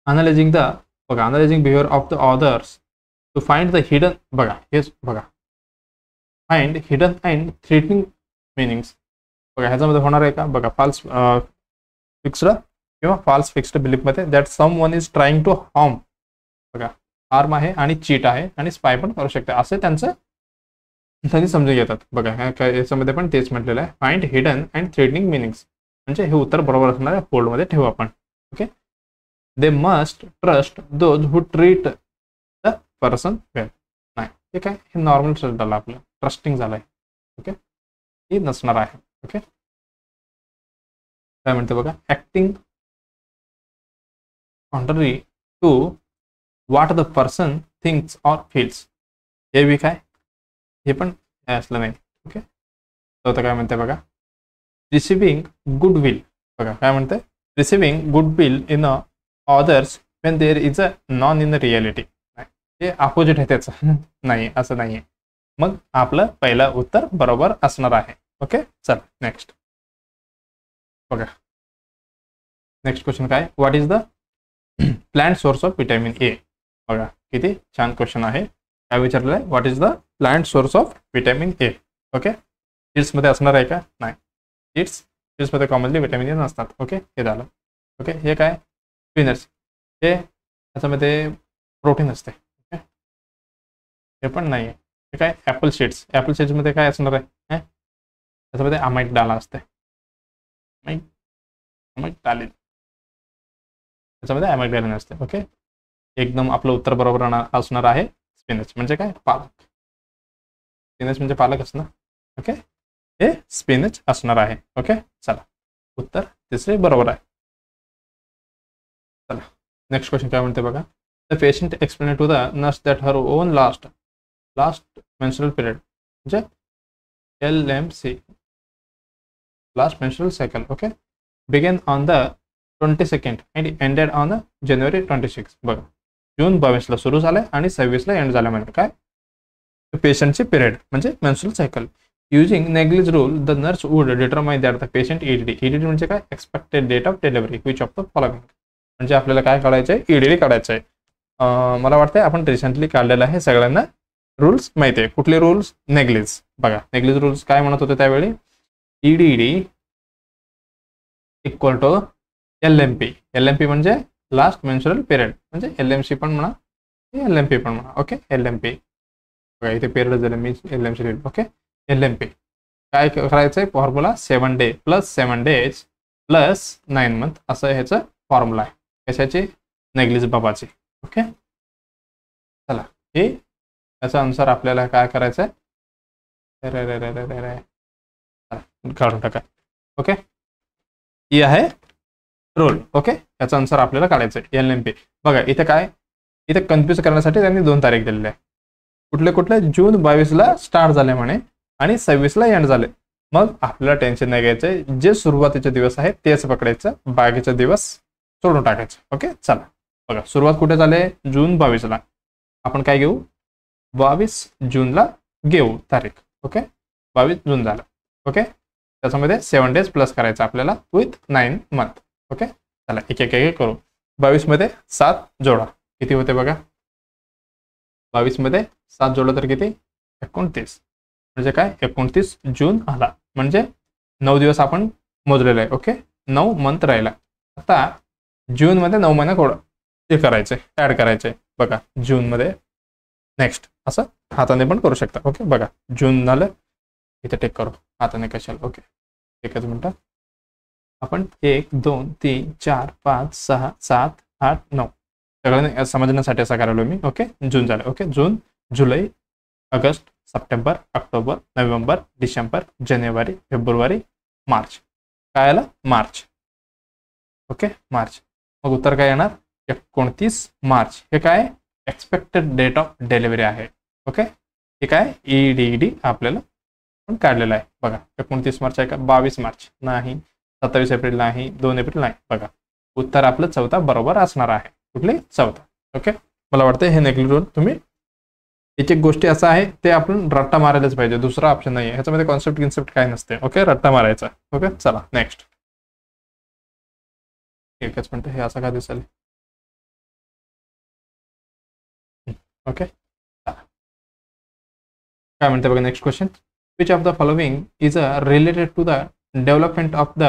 analysing behaviour of the others to find the hidden. बघा हेच बघा find hidden and threatening meanings. बघा ह्याच्यामध्ये होणार आहे का बघा फॉल्स फिक्स्ड किंवा फॉल्स फिक्स्ड बिलीफ मध्ये that someone is trying to harm. बघा हार्म आहे आणि चीट आहे आणि स्पाय पण करू शकते असे त्यांचं समजून घेतात. बघा याच्यामध्ये पण तेच म्हटलेलं आहे find hidden and threatening meanings म्हणजे हे उत्तर बरोबर असणार आहे. फोल्डमध्ये ठेवू आपण. Okay they must trust those who treat the person well. नाही हे काय हे नॉर्मल ट्रस्ट झालं आपलं ट्रस्टिंग झालंय. ओके हे नसणार आहे. ओके काय म्हणते बघा acting contrary to what the person thinks or feels. हे बी काय हे पण असलं नाही. ओके तर काय म्हणते बघा रिसिव्हिंग गुडविल. बघा काय म्हणते receiving goodwill in others Wien there is a non in reality. हे अपोजिट आहे त्याचं नाही असं नाही आहे. मग आपलं पहिलं उत्तर बरोबर असणार आहे. ओके चल नेक्स्ट बघा नेक्स्ट क्वेश्चन काय what is the plant source of vitamin A. बघा किती छान क्वेश्चन आहे. काय विचारलेलं आहे what is the plant source of vitamin A. Okay सीड्समध्ये असणार आहे का नाही सीड्समध्ये कॉमनली विटॅमिन ए नसतात. ओके हे झालं. ओके हे काय स्पिनर्स हे त्याच्यामध्ये प्रोटीन असते. ओके, हे पण नाही आहे. हे काय ॲपल सीड्स, ॲपल सीड्समध्ये काय असणार आहे, त्याच्यामध्ये अमाइगडाला असते. अमाइगडालिन, त्याच्यामध्ये अमाइगडालिन असते. ओके, एकदम आपलं उत्तर बरोबर असणार आहे स्पिनच. म्हणजे काय, पालक. स्पिनच म्हणजे पालकच ना. ओके, हे स्पिनच असणार आहे. ओके, चला उत्तर तिसरे बरोबर आहे. चला नेक्स्ट क्वेश्चन काय म्हणते बघा. The patient explain to the nurse that her own last menstrual period म्हणजे LMC, last menstrual cycle. Okay, began on the 22nd and ended on January 26. बघा, जून 22ला सुरू झालाय आणि 26ला एंड झाला. म्हणजे काय, पेशंटचे पिरियड म्हणजे menstrual cycle. Using Naegele's rule the nurse would determine that the patient EDD म्हणजे काय, expected date of delivery which of the following. म्हणजे आपल्याला काय काढायचं आहे, EDD काढायचं आहे. मला वाटतंय आपण रिसेंटली काढलेलं आहे, सगळ्यांना रूल्स माहिती आहे. कुठले रूल्स, नेग्लिज. बघा नेग्लिज रूल्स काय म्हणत होते त्यावेळी, EDD इक्वल टू LMP म्हणजे लास्ट मेन्स्ट्रुअल पिरियड, म्हणजे LMC पण म्हणा, LMP पण म्हणा. ओके, LMP बघा इथे पिरियड झालं, मी LMC लिहिलं. ओके, LMP काय करायचं आहे, formula 7 debt plus 7 days plus 9 month असं ह्याचं फॉर्म्युला आहे. कशाची, नेग्लिज बाबाची. ओके, चला हे याचा अनुसार आपल्याला काय करायचं आहे, काढून टाका. ओके, ही आहे रोल. ओके, याचा अनुसार आपल्याला काढायचं आहे LMP. बघा इथे काय, इथे कन्फ्यूज करण्यासाठी त्यांनी 2 तारीख दिलेली आहे. कुठले जून 22ला स्टार्ट झाले म्हणे आणि 26ला एंड झाले. मग आपल्याला टेन्शन नाही घ्यायचं, जे सुरुवातीचे दिवस आहेत तेच पकडायचं, बाकीचे दिवस सोडून टाकायचं. ओके, चला बघा सुरुवात कुठे झाले, जून 22ला. आपण काय घेऊ, 22 जूनला घेऊ तारीख. ओके, 22 जून झालं. ओके, त्याच्यामध्ये 7 डेज प्लस करायचं आपल्याला विथ 9 मंथ. ओके, चला एक एक करू. 22 मध्ये 7 जोडा, किती होते बघा, 22 मध्ये 7 जोडलं तर किती, 29. म्हणजे काय, 29 जून आला, म्हणजे 9 दिवस आपण मोजलेलं आहे. ओके, 9 मंथ राहिला. आता जून मध्ये 9 महिना हे करायचे, ऍड करायचे. बघा जून मध्ये नेक्स्ट असं हाताने पण करू शकता. ओके, बघा जून झालं, इथे टेक करू हाताने कशाला. ओके, एकच मिनिट. आपण 1 2 3 4 5 6 7 8 9 सगळ्यांना समजण्यासाठी असं करायलो मी. ओके, जून झालं. ओके, जून, जुलै, ऑगस्ट, सप्टेंबर, ऑक्टोबर, नोव्हेंबर, डिसेंबर, जानेवारी, फेब्रुवारी, मार्च. काय आलं, मार्च. ओके, मार्च. मग उत्तर काय येणार, 29 मार्च. हे काय, एक्सपेक्टेड डेट ऑफ डिलिव्हरी आहे. ओके, हे काय, EDD आपल्याला पण काढलेलं आहे. बघा 29 मार्च आहे का, 22 मार्च नाही, 27 एप्रिल नाही, 2 एप्रिल नाही. बघा उत्तर आपलं 4था बरोबर असणार आहे. कुठले, 4था. ओके, मला वाटतं हे नेग्लिज रूल तुम्ही एक गोष्टी असं आहे ते आपण रट्टा मारायलाच पाहिजे, दुसरा ऑप्शन नाही आहे ह्याच्यामध्ये. कॉन्सेप्ट काय नसते. ओके, रट्टा मारायचा. ओके, चला नेक्स्ट. एकच मिनिट, हे असं काय दिसेल. ओके, काय म्हणते बघा next question. Which of the following is related to the development of the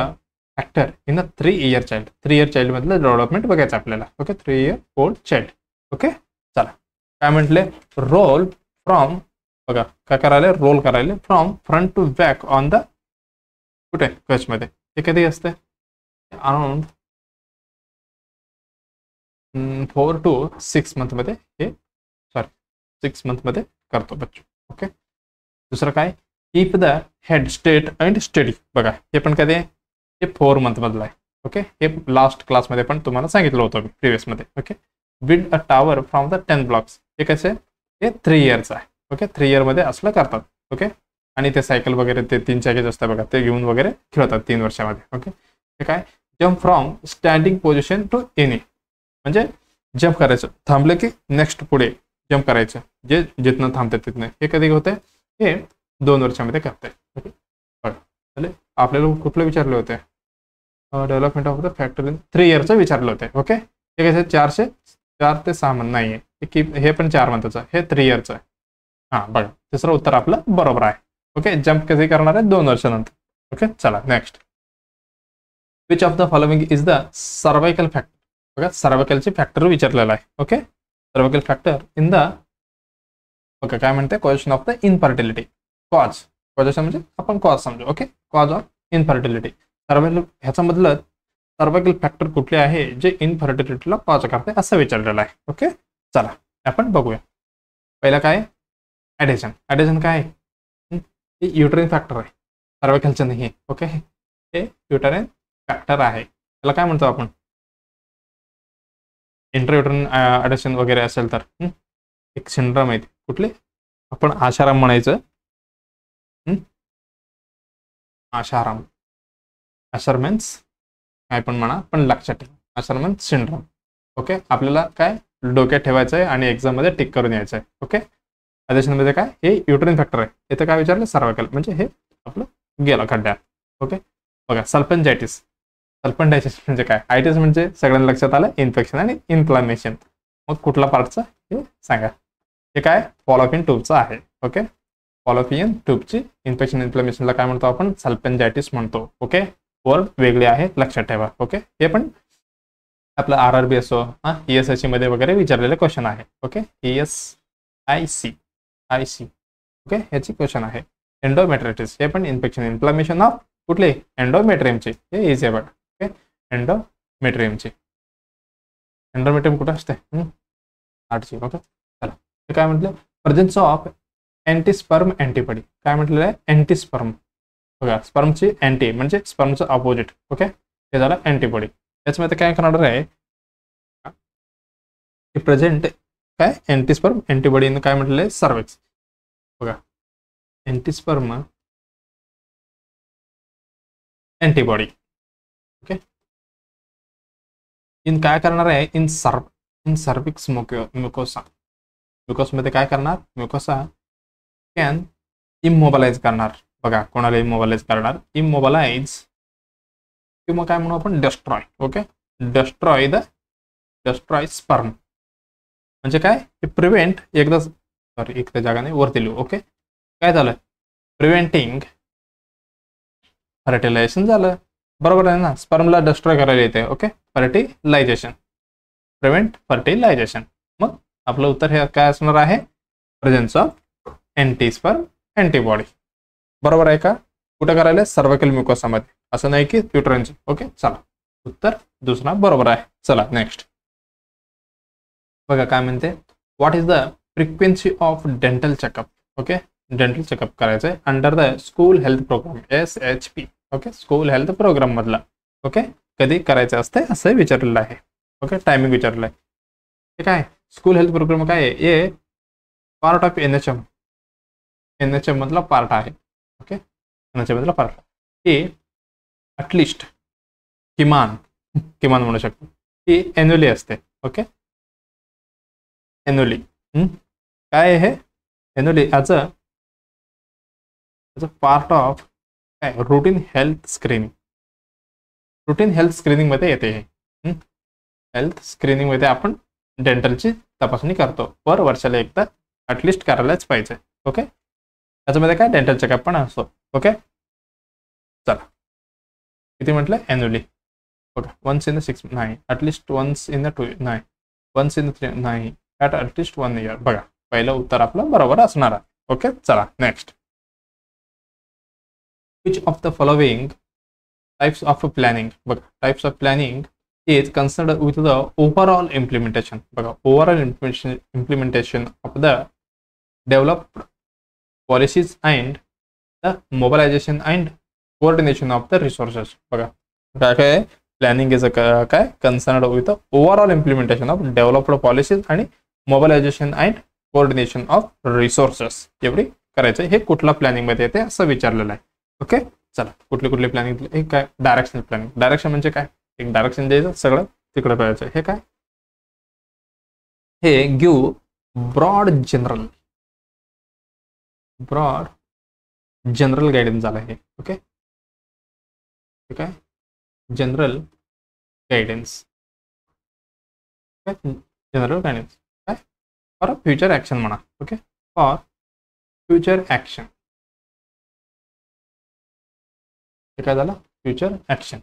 factor in a 3 year child. 3 year child मधलं डेव्हलपमेंट बघायचं आपल्याला. Okay, 3 year old child. Okay, चला काय म्हटले, रोल फ्रॉम, बघा काय करायला, रोल करायला from front to back on the, कुठे कच मध्ये. ते कधी असते, अराउंड 4 to 6 मंथ मध्ये, हे 6 मंथ मध्ये करतो बच्चो. ओके, दुसरं काय, keep the head state and study. बघा हे पण कधी आहे, हे 4 मंथ मधलं आहे. ओके, हे लास्ट क्लासमध्ये पण तुम्हाला सांगितलं होतं मी प्रिव्हियस मध्ये. Okay, build a tower from the 10 blocks. हे कसे, हे 3 yearचं आहे. ओके, 3 year मध्ये असलं करतात. ओके, आणि ते सायकल वगैरे ते 3 चाकीच असतात बघा, ते घेऊन वगैरे खेळतात 3 वर्षामध्ये. ओके, हे काय, jump from standing position to any, म्हणजे जम्प करायचं, थांबलं की नेक्स्ट पुढे जम्प करायचं, जे जिथनं थांबतात तिथनं. हे कधी होते, हे 2 वर्षामध्ये करते. ओके, बघा आपल्याला कुठलं विचारले होते, development of the factor in 3 yearचं विचारलं होते. ओके, हे कसं 4 ते 6 मंथ नाही आहे, हे पण 4 मंथचं, हे 3 yearचं आहे. हां बघा तिसरं उत्तर आपलं बरोबर आहे. ओके, जम्प कधी करणार आहे, 2 वर्षानंतर. ओके, चला next. Which of the following is the cervical factor. बघा सर्वायकलचे फॅक्टर विचारलेला आहे. Okay, cervical factor in the okay काय म्हणते question of the infertility cause. Cause म्हणजे आपण कॉज समजू. Okay, cause of infertility. Cervical ह्याचा मतलब सर्वायकल फॅक्टर कुठले आहे जे इनफर्टिलिटीला कॉज करते असं विचारलेलं आहे. ओके, चला आपण बघूया. पहिला काय ॲडेशन. ॲडेशन काय आहे, युटरिन फॅक्टर आहे, सर्वायकलचं नाही. ओके, हे युटरिन फॅक्टर आहे. त्याला काय म्हणतो आपण इंट्रायुटरिन ॲडेशन वगैरे असेल तर एक सिंड्रम आहे. कुठले आपण आशाराम म्हणायचं. आशाराम, आशार मीन्स काय पण म्हणा, पण लक्षात ठेवा आशार मीन्स सिंड्रम. ओके, आपल्याला काय डोक्यात ठेवायचं आहे आणि एक्झाममध्ये टिक करून यायचं आहे. ओके, ॲडेशनमध्ये काय हे युटरिन फॅक्टर आहे. इथं काय विचारलं सर्वायकल म्हणजे हे आपलं गेलं खड्ड्यात. ओके, बघा सल्फंजायटिस. सल्फंजायटिस म्हणजे काय, आयटिस म्हणजे सगळ्यांना लक्षात आलं इन्फेक्शन आणि इन्फ्लामेशन. मग कुठला पार्टचं हे सांगा. हे काय फॉलोपियन ट्यूबचं आहे. ओके, फॉलोपियन ट्यूबची इन्फेक्शन इन्फ्लामेशनला काय म्हणतो आपण सल्फंजायटिस म्हणतो. ओके, वर्ड वेगळे आहे लक्षात ठेवा. ओके, हे पण आपलं RRB असो ESIC मध्ये वगैरे विचारलेले क्वेश्चन आहे. ओके, ESIC ओके ह्याची क्वेश्चन आहे. एंडोमेट्रिटिस हे पण इन्फेक्शन इन्फ्लामेशन ऑफ कुठले एंडोमेट्रियमचे. हे इझी आहे. ओके, एंडोमेट्रियमचे. एंडोमेट्रियम कुठं असते आठची. ओके, चला हे काय म्हटलं प्रेझन्स ऑफ अँटीस्पर्म अँटीबॉडी. काय म्हटलेलं आहे अँटीस्पर्म. बघा स्पर्मची अँटी म्हणजे स्पर्मचं अपोजिट. ओके, हे झालं अँटीबॉडी. त्याच्यामध्ये काय करणार आहे प्रेझेंट काय अँटीस्पर्म अँटीबॉडी काय म्हटलेलं आहे सर्व्हिक्स. बघा अँटीस्पर्म अँटीबॉडी. ओके, इन काय करणार आहे इन सर्व्हिक्स म्युकोसा. म्युकोसमध्ये काय करणार म्युकोसा कॅन इमोबलाइज करणार. बघा कोणाला इमोबलाइज करणार इमोबलाइज किंवा काय म्हणू आपण डेस्ट्रॉय. ओके, डेस्ट्रॉय स्पर्म म्हणजे काय प्रिव्हेंट एकदा सॉरी एक जागाने वरती लिहू. ओके, काय झालं प्रिव्हेंटिंग फर्टिलायझेशन झालं. बरोबर आहे ना, स्पर्मला डिस्ट्रॉय करायला येते. Okay, fertilization prevent fertilization. मग आपलं उत्तर हे काय असणार आहे प्रेझेन्स ऑफ अँटीस्पर्म अँटीबॉडी. बरोबर आहे का. कुठं करायला सर्वायकल म्युकोसामध्ये, असं नाही की युटरनचे. ओके, चला उत्तर दुसरा बरोबर आहे. चला नेक्स्ट बघा काय म्हणते what is the frequency of dental checkup. Okay, dental checkup करायचं आहे under the school health program SHP. Okay, school health program मधला. ओके, कधी करायचं असते असं विचारलेलं आहे. ओके, टायमिंग विचारलं आहे. हे काय स्कूल हेल्थ प्रोग्राम काय आहे हे पार्ट ऑफ NHM मधला पार्ट आहे. ओके, NHM मधला पार्ट हे ॲटलिस्ट किमान म्हणू शकतो ही एन्युअली असते. ओके, एन्युअली काय आहे annually as a part of काय routine health screening. Routine health screening मध्ये येते हे. हेल्थ स्क्रीनिंग मध्ये आपण डेंटलची तपासणी करतो पर वर्षाला एकदा ॲटलिस्ट करायलाच पाहिजे. ओके, त्याच्यामध्ये काय डेंटल चेकअप पण असतो. ओके, चला किती म्हटलं annually. Okay, once in the 6 नाही, ॲटलिस्ट वन्स इन द 2 नाही, वन्स इन द 3 नाही, ॲटलिस्ट 1 इयर. बघा पहिलं उत्तर आपलं बरोबर असणार आहे. ओके, चला next which of the following types of planning. बघा types of planning is concerned with the overall implementation. बघा overall implementation of the developed policies and the mobilization and coordination of the resources. बघा काय काय planning is काय concerned with overall implementation of developed policies आणि mobilization and coordination of resources. एवढी करायचं हे कुठला प्लॅनिंग मध्ये येते असं विचारलेलं आहे. ओके, चला कुठली प्लॅनिंग हे काय डायरेक्शनल प्लॅनिंग. डायरेक्शन म्हणजे काय एक डायरेक्शन द्यायचं सगळं तिकडे पाहायचं. हे काय हे गिव्ह ब्रॉड जनरल गायडन्स झालं हे. ओके, ठीक आहे जनरल गायडन्स काय फॉर फ्युचर ॲक्शन म्हणा. ओके, फॉर फ्युचर ॲक्शन हे काय झालं फ्युचर ॲक्शन.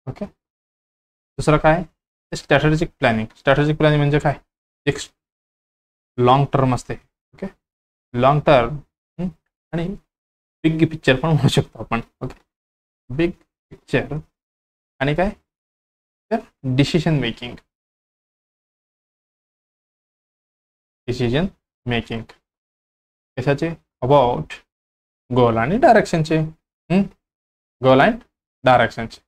ओके, दुसरं काय स्ट्रॅटेजिक प्लॅनिंग म्हणजे काय, एक लॉंग टर्म असते. ओके, लॉंग टर्म आणि बिग पिक्चर पण म्हणू शकतो आपण. ओके, बिग पिक्चर आणि काय तर डिसिजन मेकिंग कशाचे, अबाउट गोल आणि डायरेक्शनचे. गोल अँड डायरेक्शनचे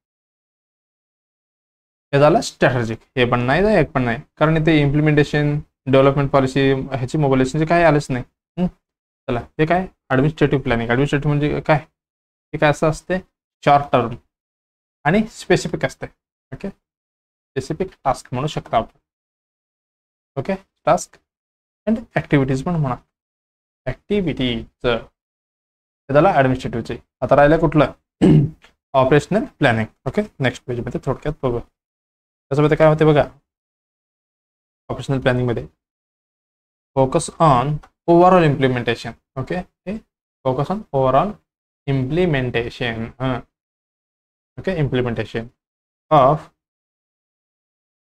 हे झालं स्ट्रॅटेजिक. हे पण नाही एक पण नाही, कारण इथे इम्प्लिमेंटेशन डेव्हलपमेंट पॉलिसी ह्याची मोबिलायझेशनचे काही आलेच नाही. चला, हे काय ॲडमिनिस्ट्रेटिव्ह प्लॅनिंग. ॲडमिनिस्ट्रेटिव्ह म्हणजे काय, हे काय असं असते शॉर्ट टर्म आणि स्पेसिफिक असते. ओके, स्पेसिफिक टास्क म्हणू शकता आपण. ओके, टास्क अँड ॲक्टिव्हिटीज पण म्हणा. ॲक्टिव्हिटीज हे झालं ॲडमिनिस्ट्रेटिव्हचे. आता राहिलं कुठलं, ऑपरेशनल प्लॅनिंग. ओके, नेक्स्ट पेजमध्ये थोडक्यात बघू. त्याच्यामध्ये काय होते बघा, ऑपरेशनल प्लॅनिंगमध्ये focus on overall implementation. Okay, हे focus on overall implementation. Okay, implementation of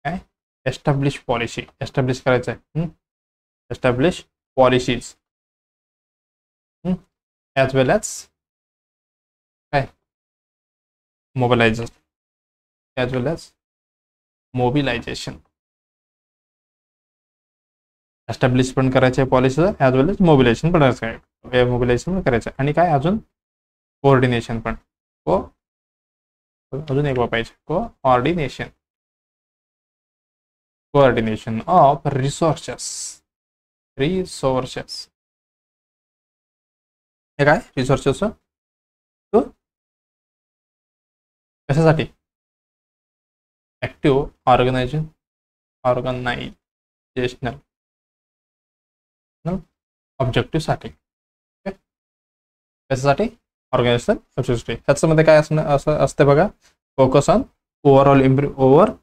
काय एस्टॅब्लिश पॉलिसी. एस्टॅब्लिश करायचं आहे, establish policies as well as काय मोबिलायझेशन. एस्टॅब्लिश पण करायचं आहे policy as well as mobilization पण करायचं आहे. मोबिलायझेशन पण करायचं आहे आणि काय अजून कोऑर्डिनेशन पण. अजून एक पाहिजे, कोऑर्डिनेशन ऑफ रिसोर्सेस. हे काय रिसोर्सेस तो कशासाठी, ॲक्टिव्ह ऑर्गनायझेशनल ऑब्जेक्टिव्हसाठी. कशासाठी, ऑर्गनायझेशनल ऑब्जेक्टिव्ह. ह्याच्यामध्ये काय असं असते बघा, फोकस ऑन ओव्हरऑलच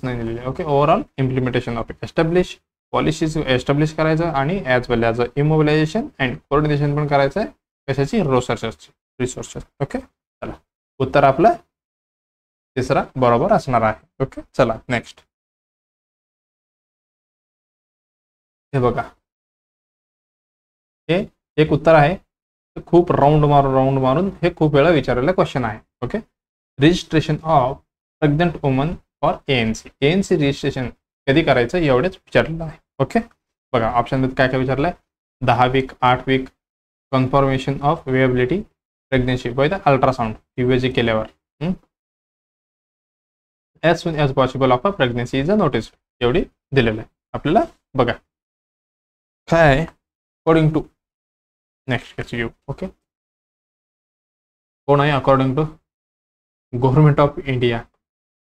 नाही दिलेले. Okay, overall implementation of establish policies establish करायचं आणि as well as immobilization and coordination पण करायचं आहे. कशाची, रिसोर्सेस. ओके, चला उत्तर आपलं तिसरा बरोबर असणार आहे. ओके, चला नेक्स्ट. हे बघा, हे एक उत्तर आहे, खूप राऊंड मारून हे खूप वेळा विचारलेला क्वेश्चन आहे. Okay, registration of pregnant woman for ANC. Registration कधी करायचं एवढेच विचारलेलं आहे. ओके, बघा ऑप्शनमध्ये काय काय विचारलं आहे, 10 week, 8 week, confirmation of viability pregnancy by the ultrasound UAG केल्यावर, as soon as possible of a pregnancy is a notice. एवढी दिलेलं आहे आपल्याला. बघा काय अकॉर्डिंग टू नेक्स्ट घेऊ. ओके, कोण आहे according to government of India,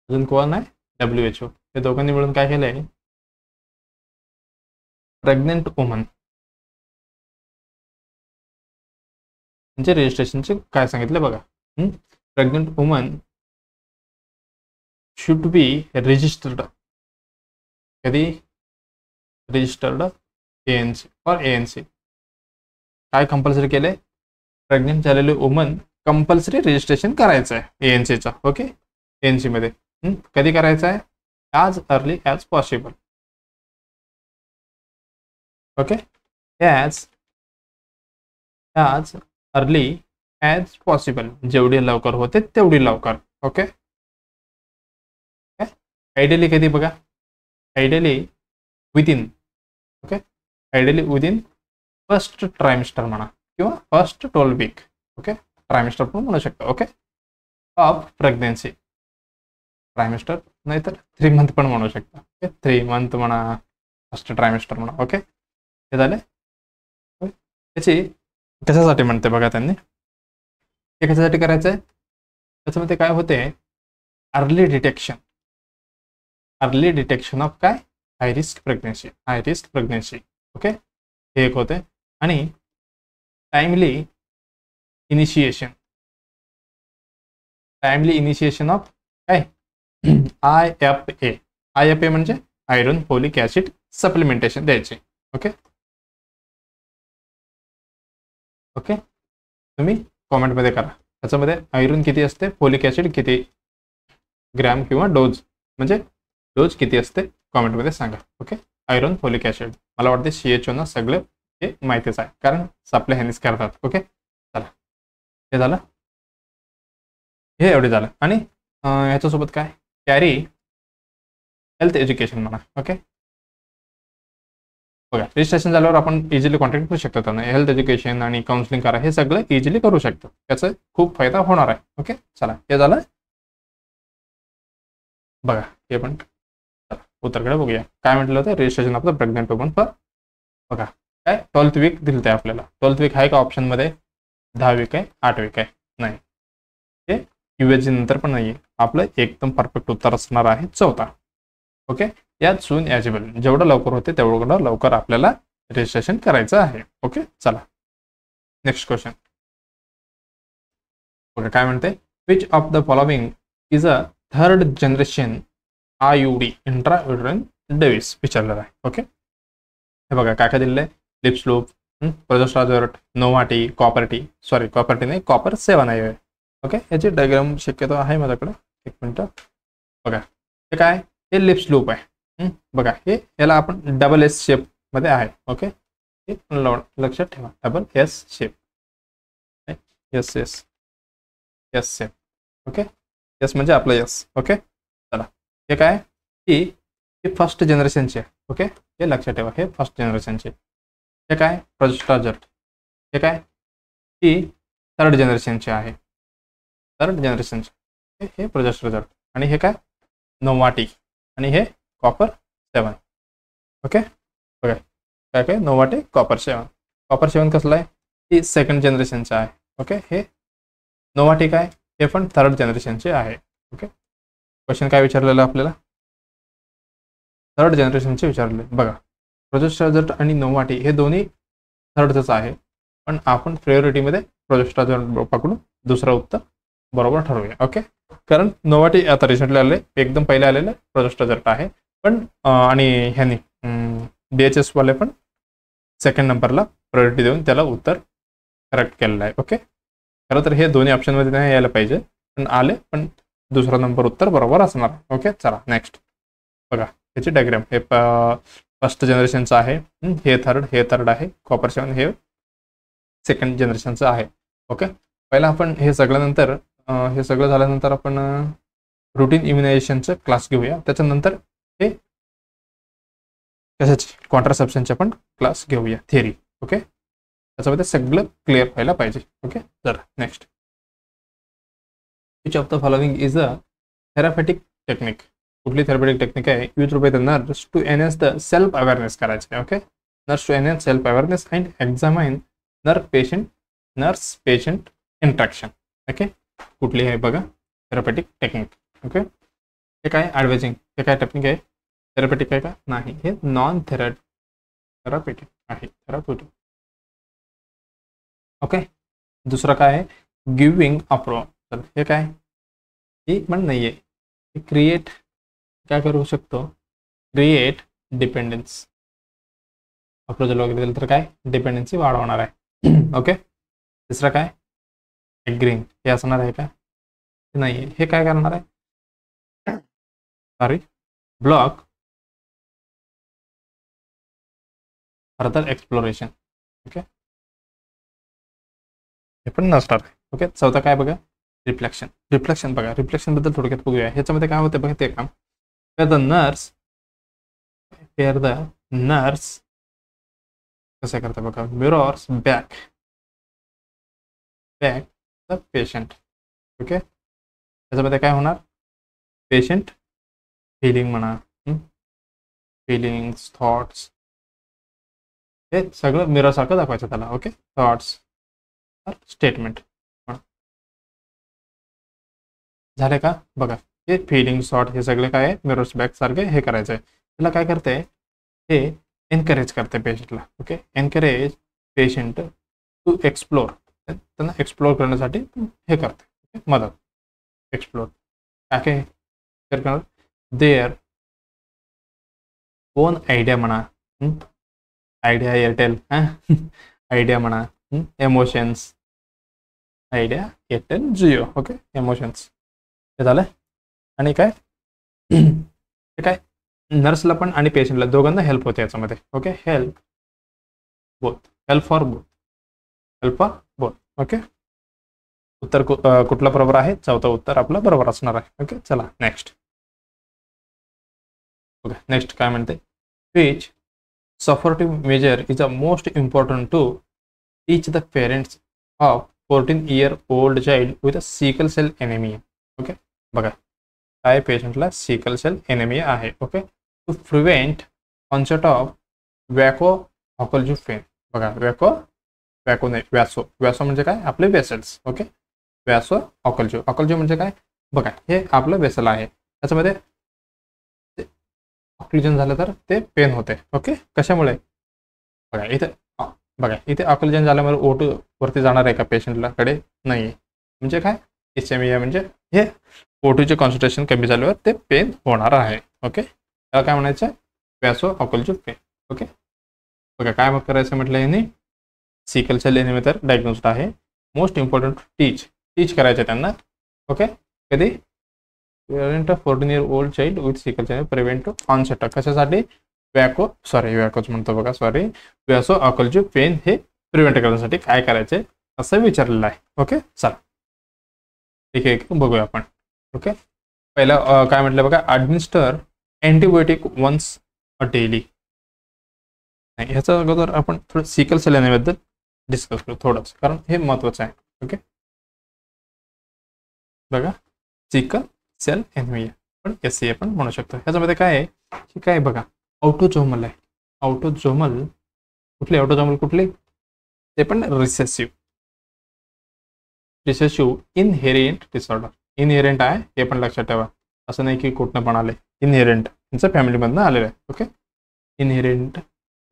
अजून कोण आहे WHO. हे दोघांनी मिळून काय केलं आहे, प्रेग्नेंट वुमन म्हणजे रजिस्ट्रेशनचे काय सांगितलं बघा. Pregnant woman should be registered. कधी रजिस्टर्ड ANC काय कंपल्सरी केले, प्रेग्नेंट झालेले वुमन कंपल्सरी रजिस्ट्रेशन करायचं आहे ANCचं. ओके, ANC मध्ये कधी करायचं आहे, as early as possible. Okay, as early as possible, जेवढी लवकर होते तेवढी लवकर. ओके, आयडियली कधी बघा, आयडियली विदिन फर्स्ट ट्रायमिस्टर म्हणा किंवा फर्स्ट 12 वीक. ओके, ट्रायमिस्टर पण म्हणू शकतो. Okay, of pregnancy. ट्रायमिस्टर नाहीतर 3 मंथ पण म्हणू शकता. ओके, 3 मंथ म्हणा, फर्स्ट ट्रायमिस्टर म्हणा. ओके, हे झाले. त्याची कशासाठी म्हणते बघा त्यांनी, हे कशासाठी करायचं आहे, त्याच्यामध्ये काय होते, अर्ली डिटेक्शन ऑफ काय, हाय रिस्क प्रेग्नेन्सी. ओके, हे एक होते. आणि टाइमली इनिशिएशन ऑफ काय IFA म्हणजे आयरन फोलिक ऍसिड सप्लिमेंटेशन द्यायचे. ओके, तुम्ही कॉमेंटमध्ये करा त्याच्यामध्ये आयरन किती असते, फोलिक ऍसिड किती ग्रॅम किंवा डोज म्हणजे डोस किती असते कॉमेंटमध्ये सांगा. ओके. आयरन फोलिक ॲसिड मला वाटते CHO ना सगळे हे माहितीच आहे, कारण आपल्या ह्यानेच करतात. ओके. चला हे झालं, हे एवढे झालं. आणि ह्याच्यासोबत काय कॅरी हेल्थ एज्युकेशन म्हणा. ओके. बघा रजिस्ट्रेशन झाल्यावर आपण इझिली कॉन्टॅक्ट करू शकतो त्यांना. हेल्थ एज्युकेशन आणि काउन्सिलिंग करा, हे सगळं इझिली करू शकतो. त्याचा खूप फायदा होणार आहे. ओके. चला हे झालं. बघा हे पण चला उत्तरकडे बघूया. काय म्हटलं होतं, registration of the pregnant woman for. बघा काय 12th वीक दिलं आहे आपल्याला. 12th वीक आहे का ऑप्शनमध्ये? 10 वीक आहे, 8 वीक आहे? नाही. हे USG नंतर पण नाही आहे. आपलं एकदम परफेक्ट उत्तर असणार आहे 4था. ओके. यात सून एलिजिबल, जेवढं लवकर होते तेवढं लवकर आपल्याला रजिस्ट्रेशन करायचं आहे. ओके. चला नेक्स्ट क्वेश्चन. ओके. काय म्हणते, which of the following is a third generation IUD intrauterine device विचारलेलं आहे. ओके. हे बघा काय काय दिलेलं आहे, लिप्सलूप, प्रोजेस्टाजोर्ट, नोवाटी, कॉपर्टी नाही, कॉपर 7 आहे. ओके. याची डायग्राम शक्यतो आहे माझ्याकडे, एक मिनटं. बघा हे काय, हे लिप्सलूप आहे. बघा हे याला आपण डबल S शेप मध्ये आहे. ओके. हे लक्षात ठेवा, double S shape, S shape. Okay. S म्हणजे आपला S. ओके. चला हे काय, ही फर्स्ट जनरेशनची आहे. ओके. हे लक्षात ठेवा, हे फर्स्ट जनरेशनचे. हे काय, प्रोजेस्टाजोर्ट. हे काय, ही थर्ड जनरेशनचे आहे. थर्ड जनरेशनचे हे प्रोजेस्टाजोर्ट. आणि हे काय, नोवाटी. आणि हे कॉपर 7. ओके. बघा काय काय, नोवाटी कॉपर 7. कॉपर 7 कसलं आहे, ही सेकंड जनरेशनचं आहे. ओके. हे नोवाटी काय, हे पण थर्ड जनरेशनचे आहे. ओके. क्वेश्चन काय विचारलेलं आपल्याला, थर्ड जनरेशनचे विचारले. बघा प्रोजेस्टाजोर्ट आणि नोवाटी हे दोन्ही थर्डच आहे, पण आपण प्रायोरिटीमध्ये प्रोजेस्टाजोर्ट पकडून दुसरं उत्तर बरोबर ठरवूया. ओके. कारण नोवाटी आता रिसेंटली आले, एकदम पहिले आलेलं प्रोजेस्टाजोर्ट आहे, पण आणि ह्यानी DHS वाले पण सेकंड नंबरला प्रायोरिटी देऊन त्याला उत्तर करेक्ट केलेलं आहे. ओके. खरं तर हे दोन्ही ऑप्शनमध्ये नाही यायला पाहिजे, पण आले, पण दुसरा नंबर उत्तर बरोबर असणार. ओके. चला नेक्स्ट. बघा याची डायग्राम, हे फर्स्ट जनरेशनचं आहे, हे थर्ड आहे, कॉपर 7 हे सेकंड जनरेशनचं आहे. ओके. पहिला आपण हे सगळ्यानंतर हे सगळं झाल्यानंतर आपण रुटीन इम्युनायझेशनचं क्लास घेऊया. त्याच्यानंतर हे कशाचे कॉन्ट्रासेप्शनचे पण क्लास घेऊया, थिअरी. ओके. त्याच्यामध्ये सगळं क्लिअर व्हायला पाहिजे. ओके. तर next, which of the following is a therapeutic technique. कुठली थेरापेटिक टेक्निक आहे, use by the nurse to enhance the self awareness करायचे. Okay. Nurse to enhance self awareness and examine nurse patient interaction. Okay. कुठली आहे बघा, therapeutic technique. Okay. हे काय, ॲडवायझिंग. हे काय टेक्निक आहे, थेरापेटिक आहे का, नाही, हे नॉन थेरापेटिक आहे. थेरापेटिक. ओके. दुसरं काय आहे, गिविंग अप्रूव्हल. हे काय, हे पण नाही आहे. हे क्रिएट काय करू शकतो, क्रिएट डिपेंडन्स. अप्रोचल वगैरे दिलं तर काय, डिपेंडन्सी वाढवणार आहे. ओके. तिसरं काय, एग्रीइंग. हे असणार आहे का, नाही आहे. हे काय करणार आहे, sorry, block further exploration. Okay. हे पण नसणार आहे. ओके. चौथा काय बघा, रिफ्लेक्शन. बघा रिफ्लेक्शन बद्दल थोडक्यात बघूया. ह्याच्यामध्ये काय होतं बघा, ते काम द नर्स कसं करतं बघा, mirrors back the patient. Okay. त्याच्यामध्ये काय होणार, पेशंट फिलिंग म्हणा, फिलिंग्स, थॉट्स, हे सगळं मिरर सारखं दाखवायचं त्याला. ओके. थॉट्स स्टेटमेंट झाले का, बघा हे फिलिंग, थॉट हे सगळे काय आहे, मिरर्स बॅक सारखे हे करायचं आहे. त्याला काय करते, हे एनकरेज करते पेशंटला. Okay. Encourage patient to explore, त्यांना एक्सप्लोर करण्यासाठी हे करते, मदत. एक्सप्लोर काय काय करणार, देअर ओन आयडिया म्हणा, आयडिया एअरटेल, आयडिया म्हणा, emotions, idea Airtel Jio. Okay. Emotions हे झालं. आणि काय, ते काय नर्सला पण आणि पेशंटला दोघांना हेल्प होते याच्यामध्ये. Okay, help both, help for both, help for both. Okay, उत्तर कुठला बरोबर आहे? चौथा उत्तर आपलं बरोबर असणार आहे. ओके, चला नेक्स्ट. ओके, नेक्स्ट काय म्हणते? Which supportive measure is a most important to teach the parents of 14-year-old child with a sickle cell anemia. Okay, बघा काय पेशंटला सिकल सेल एनेमिया आहे. Okay, to prevent onset of vaso occlusive pain. बघा vaso नाही, व्यासो म्हणजे काय? आपले vessels. Okay, व्यासो ऑकल्जो म्हणजे काय? बघा हे आपलं वेसल आहे, त्याच्यामध्ये ऑक्सिजन झालं तर ते पेन होते. ओके, कशामुळे? बघा इथे बघा इथे ऑक्सिजन झाल्यामुळे O2 वरती जाणार आहे का पेशंटला? कडे नाही. म्हणजे काय? इसेमिया म्हणजे हे O2चे कॉन्सन्ट्रेशन कमी झाल्यावर ते पेन होणार आहे. ओके, त्याला काय म्हणायचं? व्यासो ऑकल्जो पेन. ओके, बघा काय मग करायचं म्हटलं यांनी? सिकल सेल एनिमिया तर डायग्नोस्ड आहे. मोस्ट इम्पॉर्टंट टीच करायचं त्यांना. ओके, कधी? 14-year-old child with sickle cell prevent onset. कशासाठी? व्याकोच म्हणतो बघा, व्यासो ऑकल्जू पेन हे प्रिव्हेंट करण्यासाठी काय करायचे असं विचारलेलं आहे. ओके, चला ठीक आहे, बघूया आपण. ओके, पहिला काय म्हटलं बघा, administer antibiotic once a daily. नाही, ह्याच्या अगोदर आपण थोडं सिकल सेल एनिमियाबद्दल डिस्कस करू थोडंच, कारण हे महत्त्वाचं आहे. ओके, बघा सिकल सेल एनिमिया पण SCA पण म्हणू शकतो. ह्याच्यामध्ये काय आहे की काय बघा, ऑटोझोमल आहे. ऑटोझोमल कुठले? ते पण रिसेसिव्ह इनहेरियंट डिसऑर्डर. इनहेरियंट आहे हे पण लक्षात ठेवा, असं नाही की कुठनं पण आले. इनहेरियंट त्यांचं फॅमिलीमधनं आलेलं आहे. ओके, इनहेरियंट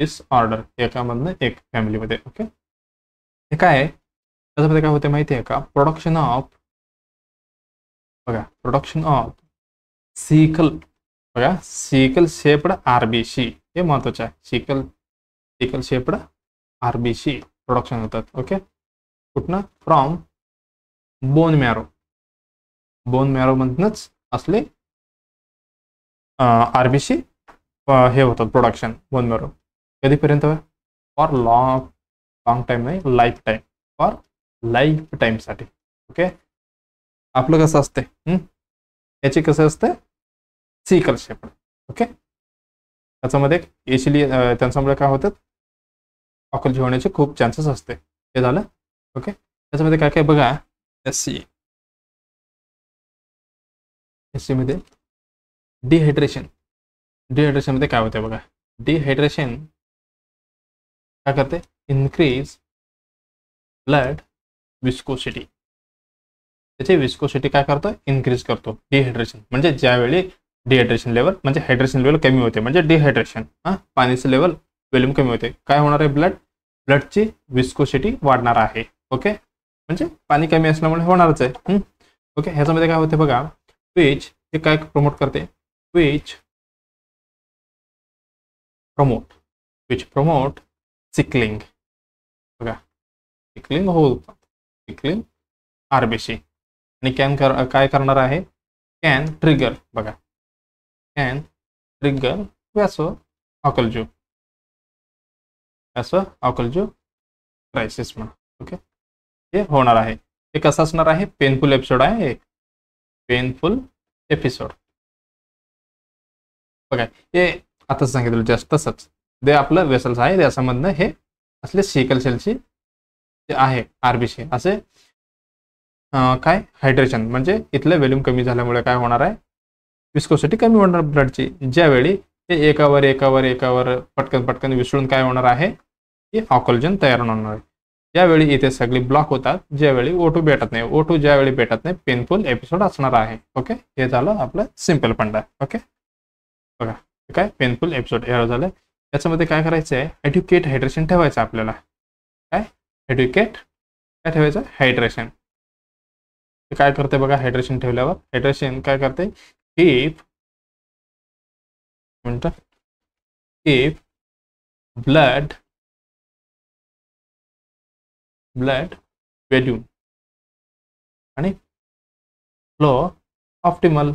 डिसऑर्डर एकामधनं एक फॅमिलीमध्ये. ओके, हे काय आहे? त्याच्यामध्ये काय होते माहिती आहे का? प्रोडक्शन ऑफ सिकल, बघा सिकल शेप्ड RBC हे महत्वाचं आहे. सिकल शेप्ड RBC प्रोडक्शन होतात. ओके, कुठनं? फ्रॉम बोन मॅरो मधनच असले RBC हे होतात प्रोडक्शन बोन मॅरो. कधीपर्यंत? फॉर लॉंग टाइम नाही, लाईफ टाईमसाठी. ओके, आपलं कसं असते याची कसं असतं? Sickle shaped. ओके, त्याच्यामध्ये इशिली त्यांच्यामुळे काय होतात? ऑकल्जी होण्याचे खूप चान्सेस असते. हे झालं. ओके, त्याच्यामध्ये काय काय बघा, SC मध्ये डिहायड्रेशन मध्ये काय होते बघा, डिहायड्रेशन काय करते? Increase blood viscosity. त्याची विस्कोसिटी काय करतो? इन्क्रीज करतो. डिहायड्रेशन म्हणजे ज्यावेळी डिहायड्रेशन लेवल म्हणजे हायड्रेशन लेवल कमी होते, म्हणजे डिहायड्रेशन, पाण्याचं लेवल व्हॉल्यूम कमी होते. काय होणार आहे? ब्लडची विस्कोसिटी वाढणार आहे. ओके, म्हणजे पाणी कमी असल्यामुळे होणारच आहे. ओके, ह्याच्यामध्ये काय होते बघा, विच हे काय प्रमोट करते? Which promote sickling. बघा सिकलिंग RBC. आणि काय करणार आहे? कॅन ट्रिगर व्यासो ऑकल्जो क्रायसिस म्हणा. ओके, हे होणार आहे. हे कसं असणार आहे? पेनफुल एपिसोड आहे. पेनफुल एपिसोड बघा, हे आताच सांगितलं जस्ट तसंच. ते आपलं वेसल्स आहे, त्याच्यामधनं हे असले सिकल सेलची जे आहे RBC असे काय हायड्रेशन म्हणजे इथलं व्हॉल्यूम कमी झाल्यामुळे काय होणार आहे? विस्कोसिटी कमी होणार ब्लडची. ज्यावेळी ते एकावर पटकन विसळून काय होणार आहे? की ऑक्सिजन तयार होणार आहे. ज्यावेळी इथे सगळी ब्लॉक होतात, ज्यावेळी O2 भेटत नाही, O2 ज्यावेळी भेटत नाही, पेनफुल एपिसोड असणार आहे. ओके, हे झालं आपलं सिम्पल फंडा. ओके, बघा काय पेनफुल एपिसोड हे झालं. त्याच्यामध्ये काय करायचं आहे? एड्युकेट हायड्रेशन ठेवायचं आपल्याला. काय एड्युकेट काय ठेवायचं? हायड्रेशन. काय करते बघा, हायड्रेशन ठेवल्यावर हायड्रेशन काय करते? कीप ब्लड व्हॉल्यूम आणि फ्लो ऑप्टिमल.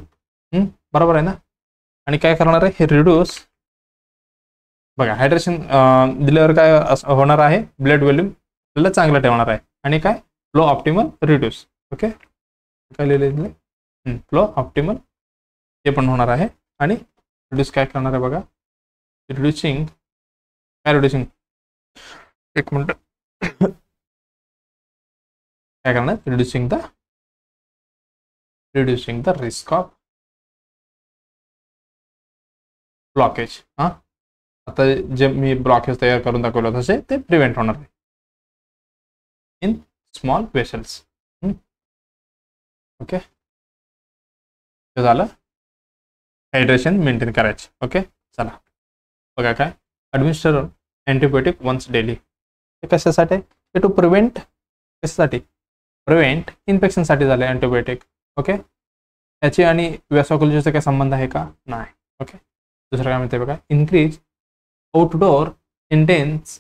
बरोबर आहे ना? आणि काय करणार आहे, हे रिड्यूस बघा हायड्रेशन दिल्यावर काय होणार आहे, ब्लड व्हॉल्यूम आपल्याला चांगलं ठेवणार आहे आणि काय फ्लो ऑप्टिमल रिड्यूस. ओके, काय लिहिलं, फ्लो ऑप्टिमल हे पण होणार आहे. आणि रिड्यूस काय करणार आहे बघा, रिड्युसिंग काय रिड्युसिंग, एक मिनिट काय करणार, reducing the risk of blockage. हा, आता जे मी ब्लॉकेज तयार करून दाखवलं तसे ते प्रिव्हेंट होणार आहे इन स्मॉल वेसल्स. ओके, ते झालं हायड्रेशन मेंटेन करायचं. ओके, चला बघा काय, ॲडमिनिस्टर अँटीबायोटिक वन्स डेली. हे कशासाठी, हे टू प्रिव्हेंट, कशासाठी, प्रिव्हेंट इन्फेक्शनसाठी झाले अँटीबायोटिक. ओके, याची आणि व्यासोकॉलॉजीचा काय संबंध आहे का, नाही. ओके, दुसरं काय म्हणते बघा, इन्क्रीज आउटडोर इंटेन्स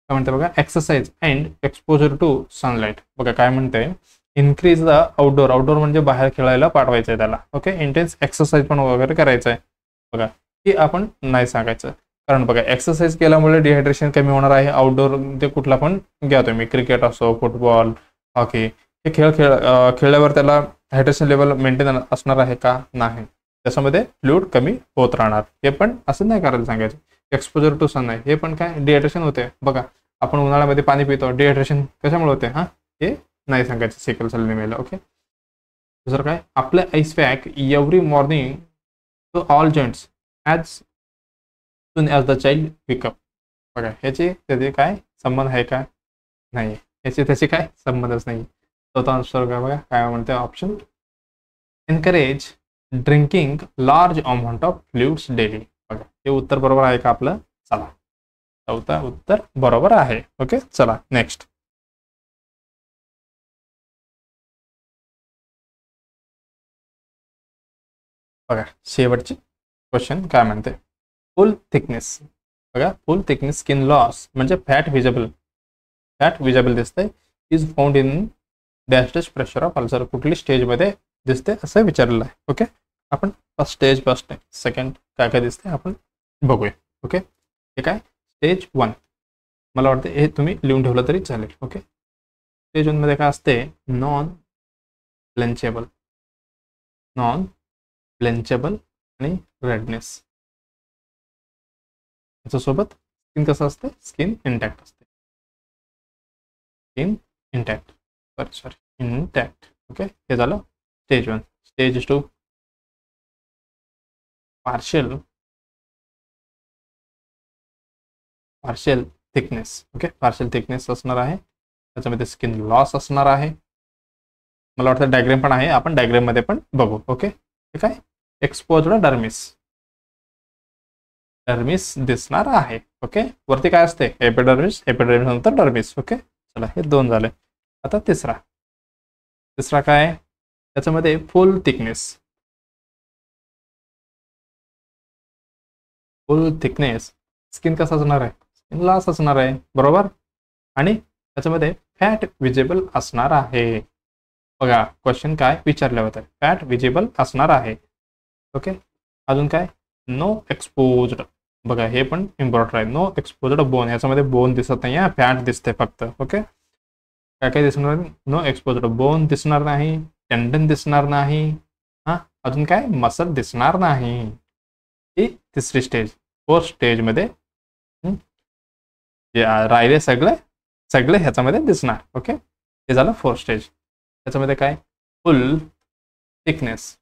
काय म्हणते बघा, exercise and exposure to sunlight. बघा काय म्हणते, इन्क्रीज द आउटडोर म्हणजे बाहेर खेळायला पाठवायचं आहे त्याला. ओके, इंटेन्स एक्सरसाइज पण वगैरे करायचं आहे. बघा हे आपण नाही सांगायचं, कारण बघा एक्सरसाइज केल्यामुळे डिहायड्रेशन कमी होणार आहे. आउटडोर ते कुठला पण घ्या तुम्ही, क्रिकेट असो, फुटबॉल, हॉकी, हे खेळल्यावर त्याला हायड्रेशन लेवल मेंटेन असणार आहे का, नाही. त्याच्यामध्ये फ्लूइड कमी होत राहणार. हे पण असं नाही करायला सांगायचं. एक्सपोजर टू सन आहे, हे पण काय डिहायड्रेशन होते. बघा आपण उन्हाळ्यामध्ये पाणी पितो, डिहायड्रेशन कशामुळे होते, हा हे नाही सांगायचं सिकल सेल ॲनिमियाला. ओके, दुसरं काय, आपलं ice pack every morning to all joints as soon as the child pickup. बघा त्याचे काय संबंध आहे का, नाही. त्याचे काय संबंधच नाही. स्वतः आन्सर बघा काय म्हणते option, encourage drinking large amount of fluids daily. बघा हे उत्तर बरोबर आहे का आपलं, चला चौथा उत्तर बरोबर आहे. ओके, चला नेक्स्ट. बघा शेवटची क्वेश्चन काय म्हणते, फुल थिकनेस. बघा फुल थिकनेस स्किन लॉस म्हणजे फॅट विजिबल दिसतंय, is found in dash pressure of ulcer. कुठली स्टेजमध्ये दिसते असं विचारलेलं आहे. ओके, आपण फर्स्ट स्टेज सेकंड काय काय दिसते आपण बघूया. ओके, हे काय स्टेज 1, मला वाटतं हे तुम्ही लिहून ठेवलं तरी चालेल. ओके, स्टेज 1 मध्ये काय असते, नॉन ब्लेंचेबल आणि रेडनेस. त्याच्यासोबत स्किन कसं असते, स्किन इंटॅक्ट असते, इंटॅक्ट. ओके, हे झालं stage 1. Stage 2 partial thickness. Okay, partial thickness असणार आहे, त्याच्यामध्ये स्किन लॉस असणार आहे. मला वाटतं डायग्राम पण आहे, आपण डायग्राम मध्ये पण बघू. ओके, हे काय एक्सपोज्ड डर्मिस दिसणार आहे. ओके, वरती काय असते, एपिडर्मिस नंतर डर्मिस. ओके, चला हे 2 झाले. आता तिसरा काय, त्याच्यामध्ये फुल थिकनेस स्किन कसं असणार आहे, स्किन लॉस असणार आहे, बरोबर. आणि त्याच्यामध्ये फॅट विजिबल असणार आहे. बघा क्वेश्चन काय विचारलं होतं, फॅट विजिबल असणार आहे. ओके, अजून काय, नो एक्सपोज्ड. बघा हे पण इम्पॉर्टंट आहे, नो एक्सपोज्ड बोन. याच्यामध्ये बोन दिसत नाही, फॅट दिसते फक्त. ओके, काय दिसणार, नो एक्सपोज्ड बोन दिसणार नाही, टेंडन दिसणार नाही, हा अजून काय मसल दिसणार नाही. ही तिसरी स्टेज. 4th स्टेजमध्ये राहिले सगळे ह्याच्यामध्ये दिसणार. ओके, हे झालं 4th स्टेज. त्याच्यामध्ये काय, फुल थिकनेस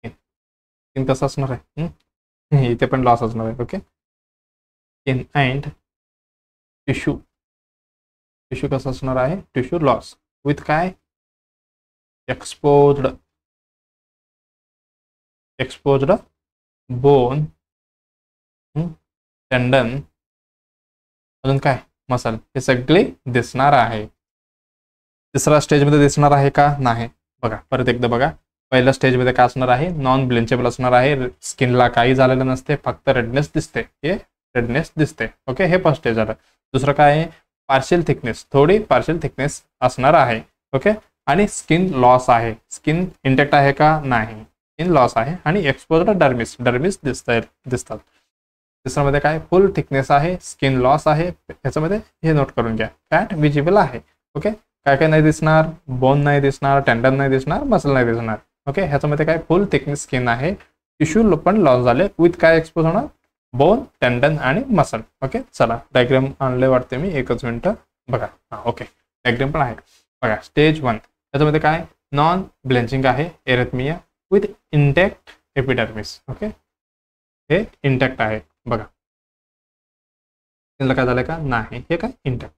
स्किन कसं असणार आहे, इथे पण लॉस असणार आहे. ओके, स्किन अँड टिश्यू कसं असणार आहे, टिश्यू लॉस विथ काय, एक्सपोज्ड बोन, टेंडन, अजून काय मसल, हे सगळे दिसणार आहे. तिसरा स्टेजमध्ये दिसणार आहे का, नाही. बघा परत एकदा बघा, पहिल्या स्टेजमध्ये काय असणार आहे, नॉन ब्लेंचेबल असणार आहे, स्किनला काही झालेलं नसते, फक्त रेडनेस दिसते. ओके, हे फर्स्ट स्टेज झालं. दुसरं काय आहे, पार्शियल थिकनेस, थोडी पार्शियल थिकनेस असणार आहे. ओके, आणि स्किन लॉस आहे. स्किन इंटॅक्ट आहे का? नाही, स्किन लॉस आहे. आणि एक्सपोज्ड डर्मिस, डर्मिस दिसतात. तिसऱ्यामध्ये काय? फुल थिकनेस आहे, स्किन लॉस आहे. ह्याच्यामध्ये हे नोट करून घ्या. फॅट विजिबल आहे. ओके, काय काय नाही दिसणार? बोन नाही दिसणार, टेंडन नाही दिसणार, मसल नाही दिसणार. ओके, ह्याच्यामध्ये काय? फुल थिकनेस स्किन आहे. टिश्यू पण लॉस झाले. विथ काय एक्सपोज होणार? बोन, टेंडन आणि मसल. ओके, चला डायग्राम आणले वाटते मी, एकच मिनिट बघा. ओके, डायग्राम पण आहे बघा. स्टेज 1 याच्यामध्ये काय? नॉन ब्लेंचिंग आहे, arrhythmia with intact epidermis. Okay, हे इंटॅक्ट आहे बघा. काय झालं का? नाही, हे काय? इंटॅक्ट.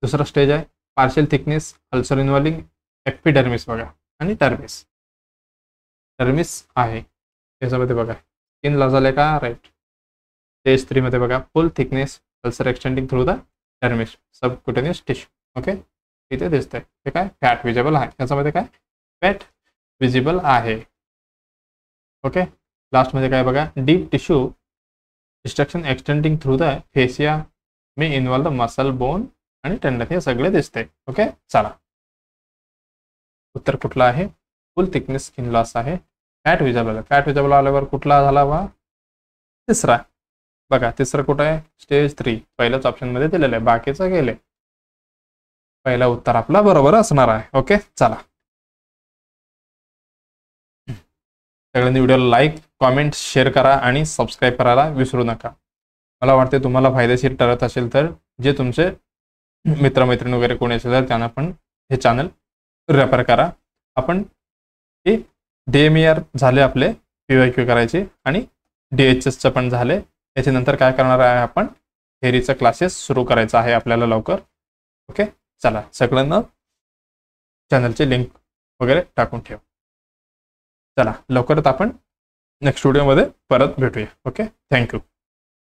दुसरा स्टेज आहे partial thickness, ulcer involving epidermis बघा आणि डर्मिस. डर्मिस आहे त्याच्यामध्ये बघा, स्किन लॉस झाले का? राईट. स्टेज 3 मध्ये बघा, full thickness, ulcer extending through the dermis, subcutaneous tissue. Okay, इथे दिसतंय हे काय? फॅट विजिबल आहे. याच्यामध्ये काय? फॅट विजिबल आहे. ओके, लास्टमध्ये काय बघा? Deep tissue destruction extending through the fascia may involve the muscle, bone आणि टेंडन, हे सगळे दिसते. ओके, चला उत्तर कुठलं आहे? फुल थिकनेस स्किन लॉस आहे. फॅट विजिबल आहे. फॅट विजिबल आल्यावर कुठला झाला वा? तिसरा बघा. तिसरं कुठं आहे? स्टेज 3 पहिल्याच ऑप्शनमध्ये दिलेलं आहे, बाकीचं गेले. पहिला उत्तर आपला बरोबर असणार आहे. ओके, चला सगळ्यांनी व्हिडिओला लाईक, कॉमेंट, शेअर करा आणि सबस्क्राईब करायला विसरू नका. मला वाटते तुम्हाला फायदेशीर ठरत असेल तर जे तुमचे मित्रमैत्रीण वगैरे कोणी असेल तर त्यांना पण हे चॅनल रेफर करा. आपण हे DMER झाले आपले, PYQ करायचे आणि DHSचं पण झाले. याच्यानंतर काय करणार आहे? आपण थेअरीचं क्लासेस सुरू करायचं आहे आपल्याला लवकर. ओके, चला सगळ्यांना चॅनलची लिंक वगैरे टाकून ठेव. चला लवकरच आपण नेक्स्ट व्हिडिओमध्ये परत भेटूया. Okay, thank you.